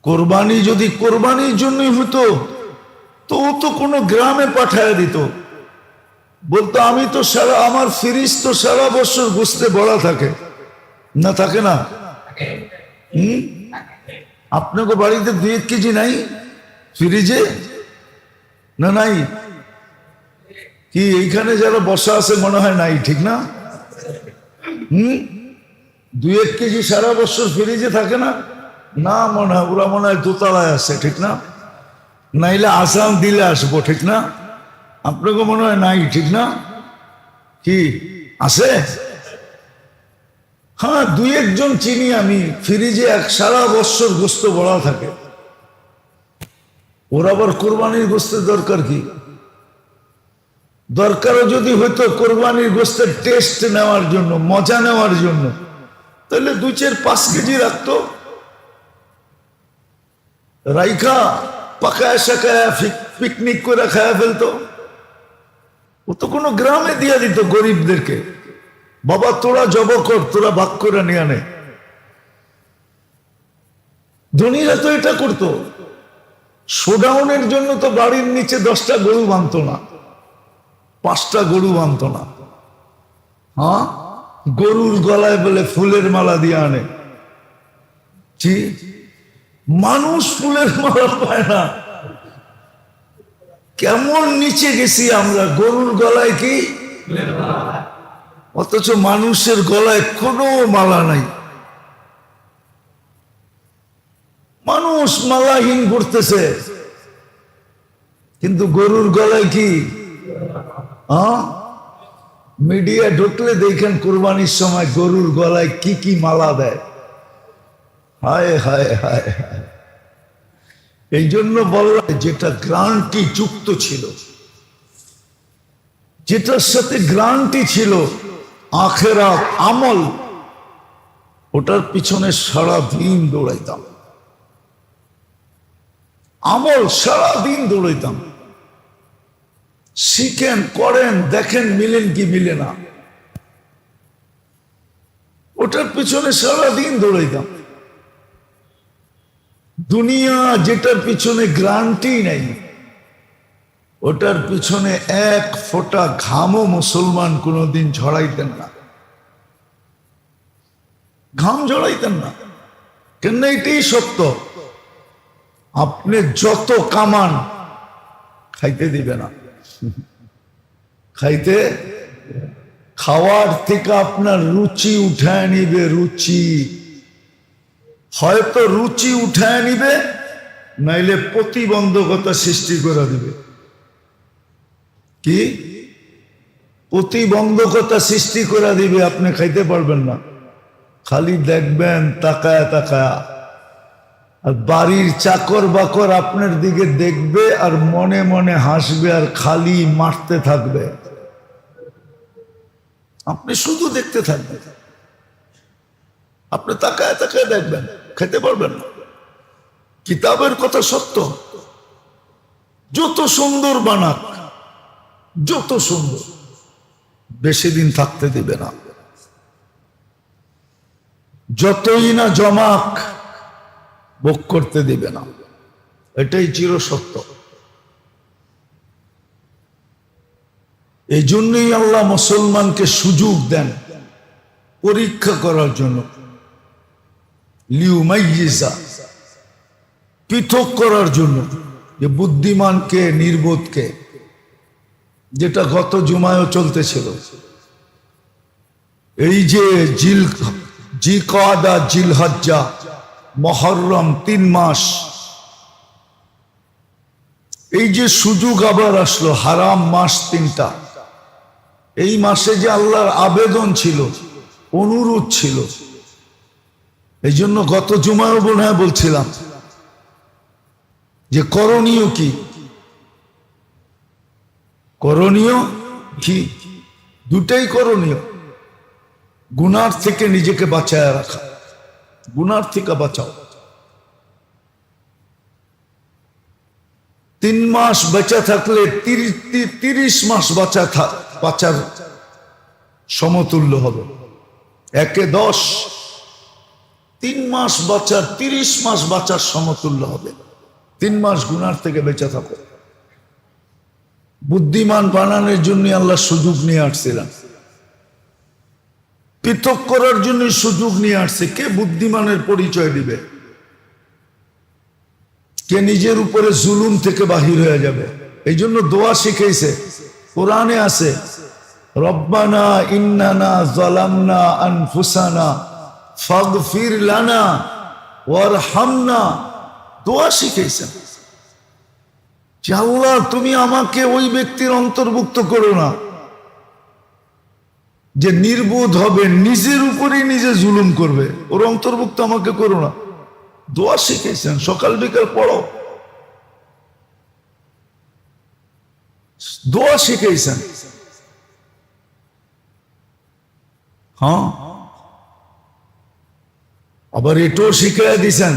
কোরবানি যদি কোরবানির জন্যই হতো তো ও তো কোনো গ্রামে পাঠায় দিত, বলতো আমি তো সারা, আমার ফ্রিজ তো সারা বছর গোস্তে ভরা থাকে না, থাকে না? আপনাকে বাড়িতে 2 কেজি নাই ফ্রিজে? না নাই? কি এইখানে যারা বসা আছে মনে হয় নাই, ঠিক না? 2-1 কেজি সারা বছর ফ্রিজে থাকে না? না, মনে হয় ওরা মনে হয় দোতলায় আছে, ঠিক না? নাইলে আসাম দিলে আসবো, ঠিক না? আপনাকে মনে হয় নাই, ঠিক না? কি আছে? হ্যাঁ, 2-1 জন চিনি আমি, ফ্রিজে সারা বছর গোস্ত ভরা থাকে। ওর আবার কোরবানির গোস্তের দরকার কি? দরকারও যদি হইতো কোরবানির গোস্তের টেস্ট নেওয়ার জন্য, মজা নেওয়ার জন্য, তাহলে 2-4-5 কেজি রাখতো, রাইখা পাকায় শাকায় পিকনিক করে খায়া ফেলতো। ও তো কোনো গ্রামে দিয়ে দিত গরিবদেরকে, বাবা তোরা জব কর, তোরা ভাগ করে নিয়ে আনে। ধনীরা তো এটা করতো। শোডাউনের জন্য তো বাড়ির নিচে 10টা গরু বাঁধতো না, 5টা গরু বাঁধতো না। হ্যাঁ, গরুর গলায় বলে ফুলের মালা দিয়ে আনে। কি মানুষ ফুলের মালা পায় না? কেমন নিচে গেছি আমরা, গরুর গলায় কি, অথচ মানুষের গলায় কোনো মালা নাই। মানুষ মালাহীন করতেছে, কিন্তু গরুর গলায় কি? মিডিয়া ঢুকলে দেখেন কোরবানির সময় গরুর গলায় কি কি মালা দেয়। হায় হায় হায় হায়। এই জন্য বললাম, যেটা গ্যারান্টি যুক্ত ছিল, যেটার সাথে গ্যারান্টি ছিল আখিরাত আমল, ওটার পিছনে সারাদিন দৌড়াইতাম। আমল সারাদিন দৌড়াইতাম। শিখেন, করেন, দেখেন মিলেন কি মিলে না, ওটার পিছনে সারাদিন দৌড়াইতাম। দুনিয়া যেটার পিছনে গ্যারান্টি নাই, ওটার পিছনে 1 ফোঁটা ঘামও মুসলমান কোনোদিন ঝরাইতেন না, ঘাম ঝরাইতেন না। কেন? এটাই সত্য। আপনি যত কামান, খাইতে দিবে না। খাইতে, খাওয়ার থেকে আপনার রুচি উঠায় নিবে। রুচি হয়তো রুচি উঠায় নিবে, নাইলে প্রতিবন্ধকতা সৃষ্টি করে দিবে। কি প্রতিবন্ধকতা সৃষ্টি করে দিবে? আপনি খাইতে পারবেন না, খালি দেখবেন তাকায় তাকায়। আর বাড়ির চাকর বাকর আপনার দিকে দেখবে আর মনে মনে হাসবে আর খালি মারতে থাকবে, আপনি শুধু দেখতে থাকবেন। আপনি তাকায় তাকায় দেখবেন, খেতে পারবেন না। কিতাবের কথা সত্য, যত সুন্দর বানাক, যত সুন্দর, বেশি দিন থাকতে দিবে না। যতই না জমাক, ভোগ করতে দিবে না। এটাই চিরসত্য। এই জন্যই আল্লাহ মুসলমানকে সুযোগ দেন পরীক্ষা করার জন্য। লিউমাইয়িজা, পৃথক করার জন্য, যে বুদ্ধিমানকে নির্বোধকে, যেটা গত জুমায়ও চলতেছিল। এই যে জিলকাদা, জিলহজ্জা, মুহররম 3 মাস, এই যে সুযোগ আবার আসলো, হারাম মাস 3টা, এই মাসে যে আল্লাহর আবেদন ছিল, অনুরোধ ছিল। এই জন্য গত জুমায়ও মনে হয় বলছিলাম যে করণীয় কি, করণীয় কি, দুটাই করণীয়। গুনার থেকে নিজেকে বাঁচায় রাখা, গুনার থেকে বাঁচাও। 3 মাস বেঁচে থাকলে 30 মাস বাঁচার সমতুল্য হবে। 1 এ 10, 3 মাস বাঁচার 30 মাস বাঁচার সমতুল্য হবে। 3 মাস গুনার থেকে বেঁচে থাকো। বুদ্ধিমান বানানোর জন্য আল্লাহ সুযোগ নিয়ে আসছিলেন, পৃথক করার জন্য সুযোগ নিয়ে আসছে। কে বুদ্ধিমানের পরিচয় দিবে? কে নিজের উপরে জুলুম থেকে বাহির হয়ে যাবে? এই জন্য দোয়া শিখাইছে, কোরআনে আছে, রব্বানা ইন্নানা যালামনা আনফুসানা ফাগফির লানা ওয়ারহামনা। দোয়া শিখাইছেন যে আল্লাহ তুমি আমাকে ওই ব্যক্তির অন্তর্ভুক্ত করো না যে নির্বোধ হবে, নিজের উপরেই নিজে জুলুম করবে, ওর অন্তর্ভুক্ত আমাকে করো না। দোয়া শিখেছেন, সকাল বিকাল পড়ো, দোয়া শিখেছেন। হ্যাঁ, আবার এটাও শিখাইয়া দিছেন,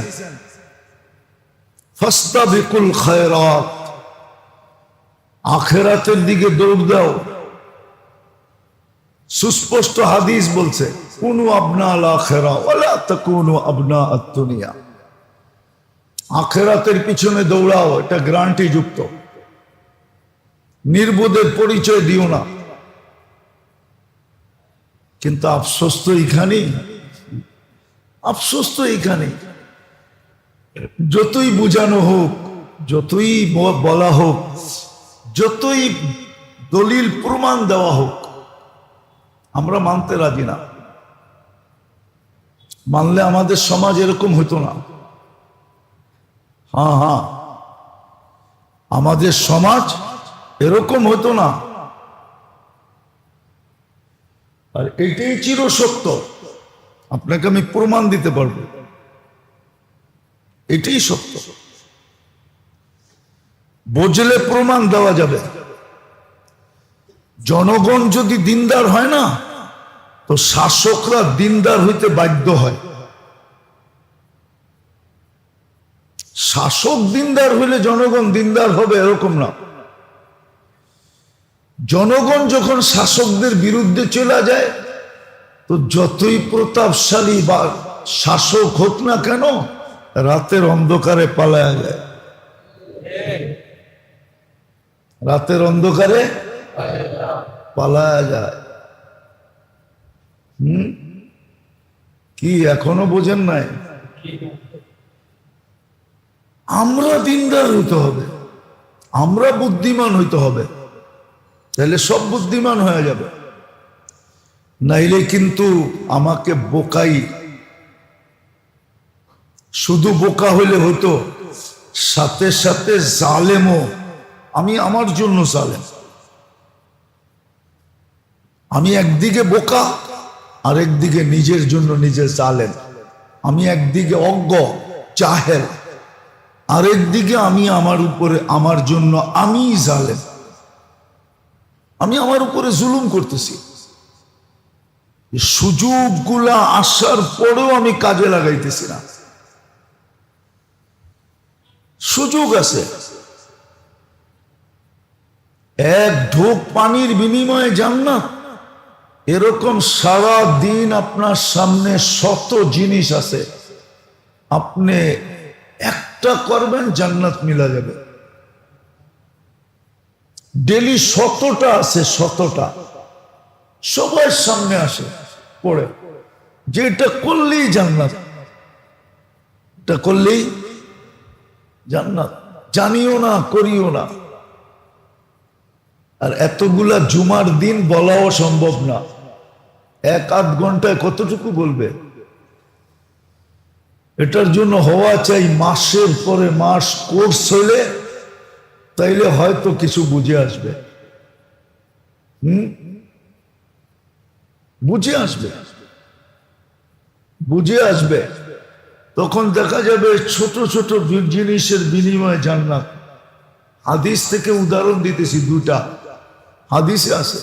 ফাস্তাবিকুল খায়রাত, আখিরাতের দিকে দৌড় দাও। সুস্পষ্ট হাদিস বলছে, কুনু আবনা আল আখিরা ওয়ালা তাকুনু আবনা আদ-দুনিয়া। আখিরাতের পিছনে দৌড়াও, এটা গ্যারান্টি যুক্ত। নির্বোধের পরিচয় দিও না। কিন্তু আফসোস তো এইখানেই, আফসোস তো এইখানেই। যতই বুঝানো হোক, যতই বলা হোক, যতই দলিল প্রমাণ দেওয়া হোক, আমরা মানতে রাজি না। মানলে আমাদের সমাজ এরকম হতো না। হ্যাঁ, আমাদের সমাজ এরকম হতো না। আর এটাই চিরসত্য, আপনাকে আমি প্রমাণ দিতে পারবো, এটাই সত্য। বুঝলে প্রমাণ দেওয়া যাবে। জনগণ যদি দিনদার হয় না, তো শাসকরা দিনদার হইতে বাধ্য হয়। শাসক দিনদার হইলে জনগণ দিনদার হবে এরকম না। জনগণ যখন শাসকদের বিরুদ্ধে চলে যায়, তো যতই প্রতাপশালী বা শাসক হোক না কেন, রাতের অন্ধকারে পালায়া যায়। রাতের অন্ধকারে পালায়া যায়। কি এখনো বোঝেন নাই? আমরা দিনদার হইতে হবে, আমরা বুদ্ধিমান হইতে হবে, তাহলে সব বুদ্ধিমান হয়ে যাবে। নাইলে কিন্তু আমাকে বোকাই, শুধু বোকা হইলে হতো, সাথে সাথে জালেমও। আমি আমার জন্য জালেম, আমি একদিকে বোকা আর একদিকে নিজের জন্য নিজে জালেম। আমি একদিকে অজ্ঞ জাহেল, আর একদিকে আমি আমার উপরে, আমার জন্য আমি জালেম। আমি আমার উপরে জুলুম করতেছি। সুযোগগুলা আসার পরেও আমি কাজে লাগাইতেছি না। সুযোগ আছে, এক ঢোক পানির বিনিময়ে জান্নাত। এরকম সারা দিন আপনার সামনে শত জিনিস আছে, আপনি একটা করবেন জান্নাত মিলা যাবে। ডেলি 100টা আছে, 100টা সবার সামনে আসে পড়ে, যে এটা করলেই জান্নাত, এটা করলেই। জান্নাত জানিও না, করিও না। আর এতগুলা জুমার দিন বলাও সম্ভব না। 1-8 ঘন্টায় কতটুকু বলবে? এটার জন্য হওয়া চাই মাসের পরে মাস কোর্স হলে, তাইলে হয়তো কিছু বুঝে আসবে। বুঝে আসবে, বুঝে আসবে। তখন দেখা যাবে ছোট ছোট জিনিসের বিনিময়ে জান্নাত। হাদিস থেকে উদাহরণ দিতেছি, 2টা হাদিসে আছে।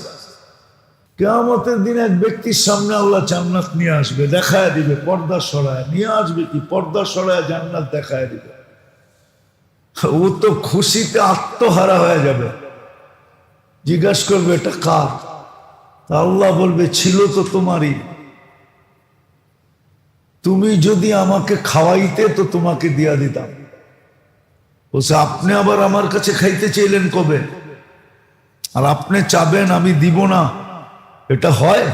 কিয়ামতের দিন এক ব্যক্তির সামনে আল্লাহ জান্নাত নিয়ে আসবে, দেখায় দিবে, পর্দা সরায় নিয়ে আসবে। কি পর্দা সরায় জান্নাত দেখায় দিবে। ও তো খুশিতে আত্মহারা হয়ে যাবে। জিজ্ঞাসা করবে এটা কার? আল্লাহ বলবে ছিল তো তোমারই। তুমি যদি আমাকে খাওয়াইতে তো তোমাকে দিয়া দিতাম। বলছে আপনি আবার আমার কাছে খাইতে চাইলেন কবে? আর আপনি চাবেন আমি দিব না, এটা হয়?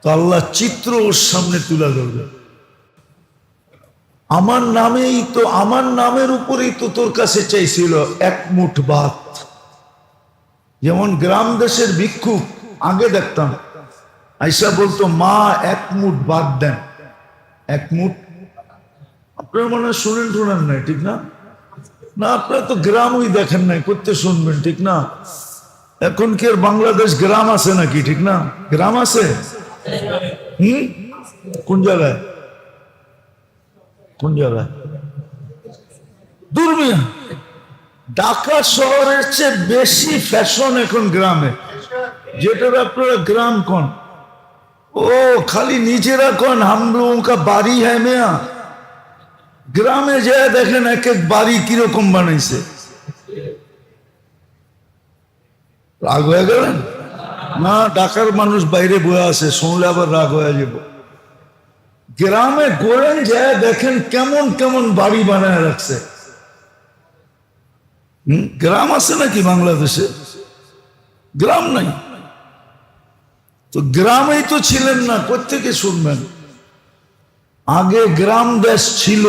তো আল্লাহ চিত্র ওর সামনে তুলে ধরবে। আমার নামেই তো, আমার নামের উপরেই তো তোর কাছে চাইছিল 1 মুঠ ভাত। যেমন গ্রাম দেশের ভিক্ষুক আগে দেখতাম, আইসা বলতো মা 1 মুঠ ভাত দেন। 1 মুঠ। আপনারা মনে হয় শুনেন নাই, ঠিক না? না, আপনারা তো গ্রামই দেখেন নাই, করতে শুনবেন, ঠিক না? এখন কি আর বাংলাদেশ গ্রাম আছে নাকি, ঠিক না? গ্রাম আছে? কোন জায়গায়? কোন জায়গায়? দুর্মিয়া। ঢাকা শহরের চেয়ে বেশি ফ্যাশন এখন গ্রামে, যেটার আপনারা গ্রাম কোন। ও খালি নিজেরা কোন হাম লোগোं का বাড়ি হ্যাঁ মেয়া। গ্রামে যায় দেখেন এক এক বাড়ি কিরকম বানাইছে। রাগ হয়ে গেলেন না? ঢাকার মানুষ বাইরে বয়ে আছে, শুনলে আবার রাগ হয়ে যাব। গ্রামে গোড়েন যায় দেখেন কেমন কেমন বাড়ি বানায় রাখছে। গ্রাম আছে নাকি বাংলাদেশে? গ্রাম নাই তো। গ্রামেই তো ছিলেন না, কোত্থেকে শুনবেন? আগে গ্রাম দেশ ছিল,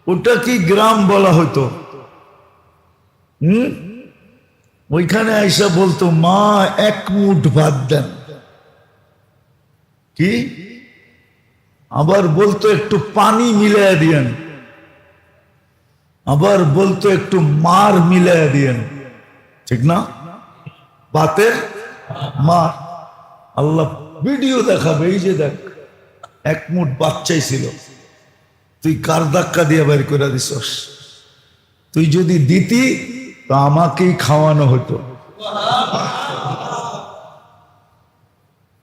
ওটা কি গ্রাম বলা হতো? ওইখানে আইসা বলতো মা 1 মুঠ ভাত দেন। কি? আবার বলতো একটু পানি মিলাইয়া দিয়েন। আবার বলতো একটু মার মিলাইয়া দিয়েন, ঠিক না? ভাতের মার। আল্লাহ ভিডিও দেখাবে, এই যে দেখ 1 মুঠ ভাত চাইছিল, তুই কার ধাক্কা দিয়ে বের করে দিছস? তুই যদি দিতি তো আমাকেই খাওয়ানো হতো।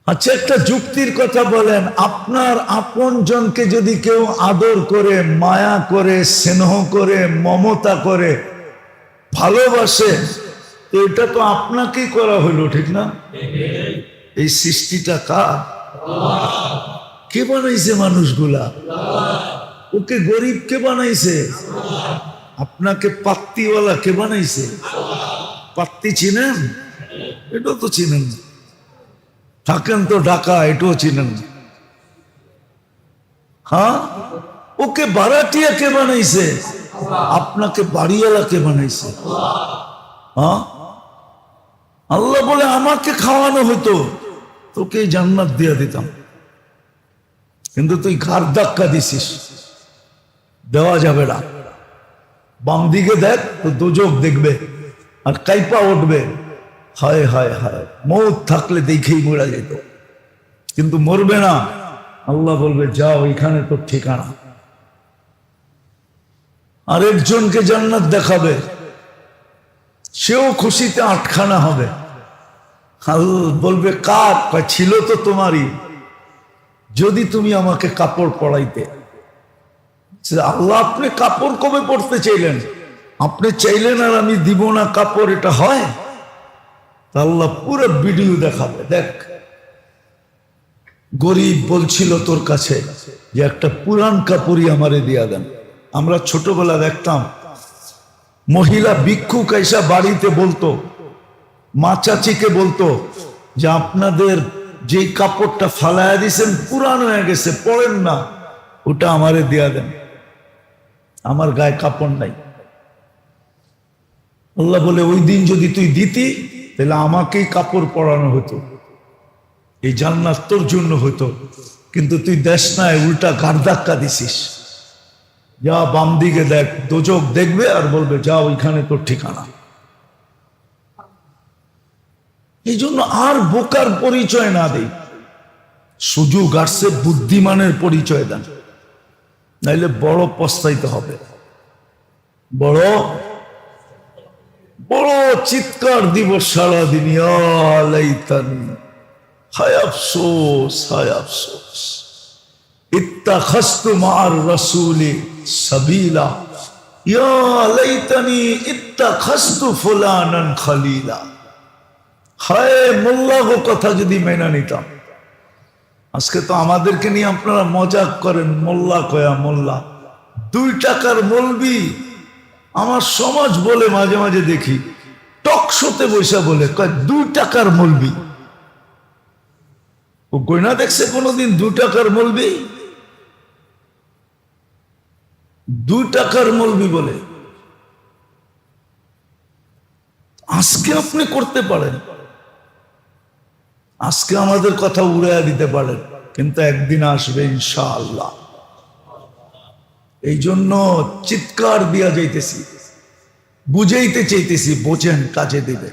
আচ্ছা, একটা যুক্তির কথা বলেন। আপনার আপন জনকে যদি কেউ আদর করে, মায়া করে, স্নেহ করে, মমতা করে, ভালোবাসে, তো এটা তো আপনাকেই করা হলো, ঠিক না? এই সৃষ্টিটা কার? কে বানাইছে মানুষগুলা? ওকে গরিব কে বানাইছে? আপনাকে পাত্তিওয়ালা কে বানাইছে? পাত্তি চিনেন? এটাও তো চিনেন না। থাকেন তো ঢাকা, এটাও চিনেন না। হ্যাঁ, ওকে বারাটিয়া কে বানাইছে? আপনাকে বাড়িওয়ালা কে বানাইছে? হ্যাঁ, আল্লাহ বলে আমাকে খাওয়ানো হতো, তোকে জান্নাত দিয়ে দিতাম, কিন্তু তুই ঘাড় ধাক্কা দিছিস, দেওয়া যাবে না। বাম দিকে দেখ তো দোজক দেখবে আর কাইপা উঠবে, হায় হায় হায়, মৌত থাকলে দেখেই মরা যেত, কিন্তু মরবে না। আল্লাহ বলবে যাও, এখানে তোর ঠিকানা। আরেকজনকে জান্নাত দেখাবে, সেও খুশিতে আটখানা হবে। বলবে কার? ছিল তো তোমারই, যদি তুমি আমাকে কাপড় পরাইতে। আল্লাহ, আপনি কাপড় কবে পরতে চাইলেন? আপনি চাইলেন আর আমি দিব না কাপড়, এটা হয়? আল্লাহ পুরো ভিডিও দেখাবে, দেখ গরিব বলছিল তোর কাছে যে একটা পুরান কাপড়ই আমারে দিয়া দেন। আমরা ছোটবেলা দেখতাম মহিলা ভিক্ষুক এসে বাড়িতে বলতো, মা চাচিকে বলতো যে আপনাদের যে কাপড়টা ফালাইয়া দিয়েছেন পুরান হয়ে গেছে, পরেন না, ওটা আমারে দিয়া দেন। আমার গায়ে কাপড় নাই। আল্লাহ বলে ওই দিন যদি তুই দিতি তাহলে আমাকেই কাপড় পরানো হতো, এই জান্নাত তোর জন্য হতো, কিন্তু তুই দেশ নাই, উল্টা ঘাড় ধাক্কা দিছিস। যা বাম দিকে দেখ, দোজক দেখবে আর বলবে যা ওইখানে তোর ঠিকানা। এই জন্য আর বোকার পরিচয় না দেই, সুযোগ আসছে বুদ্ধিমানের পরিচয় দেন, নাইলে বড় পস্তাইতে হবে। বড় বড় চিৎকার দিব সারাদিন, হায় আফসোস, হায় আফসোস, ইত্তাখাযতু মা'আর রাসূলি সাবিলা, ইয়া লাইতানি ইত্তাখাযতু ফুলানান খলিলা। হায় মোল্লা গো, কথা যদি মেনে নিতাম। আজকে তো আমাদেরকে নিয়ে আপনারা মজাক করেন, মোল্লা কয়া মোল্লা, 2 টাকার মৌলবি। আমার সমাজ বলে মাঝে মাঝে দেখি, টক শোতে বৈশা বলে, কয় 2 টাকার মৌলবি। ও গয়না দেখছে কোনোদিন 2 টাকার মৌলবি? 2 টাকার মৌলবি বলে। আজকে আপনি করতে পারেন, আজকে আমাদের কথা উড়াইয়া দিতে পারেন, কিন্তু একদিন আসবে ইনশাআল্লাহ। এই জন্য চিৎকার দিয়া যাইতেছি, বুঝাইতে চাইতেছি, বোঝেন, কাজে দিবে।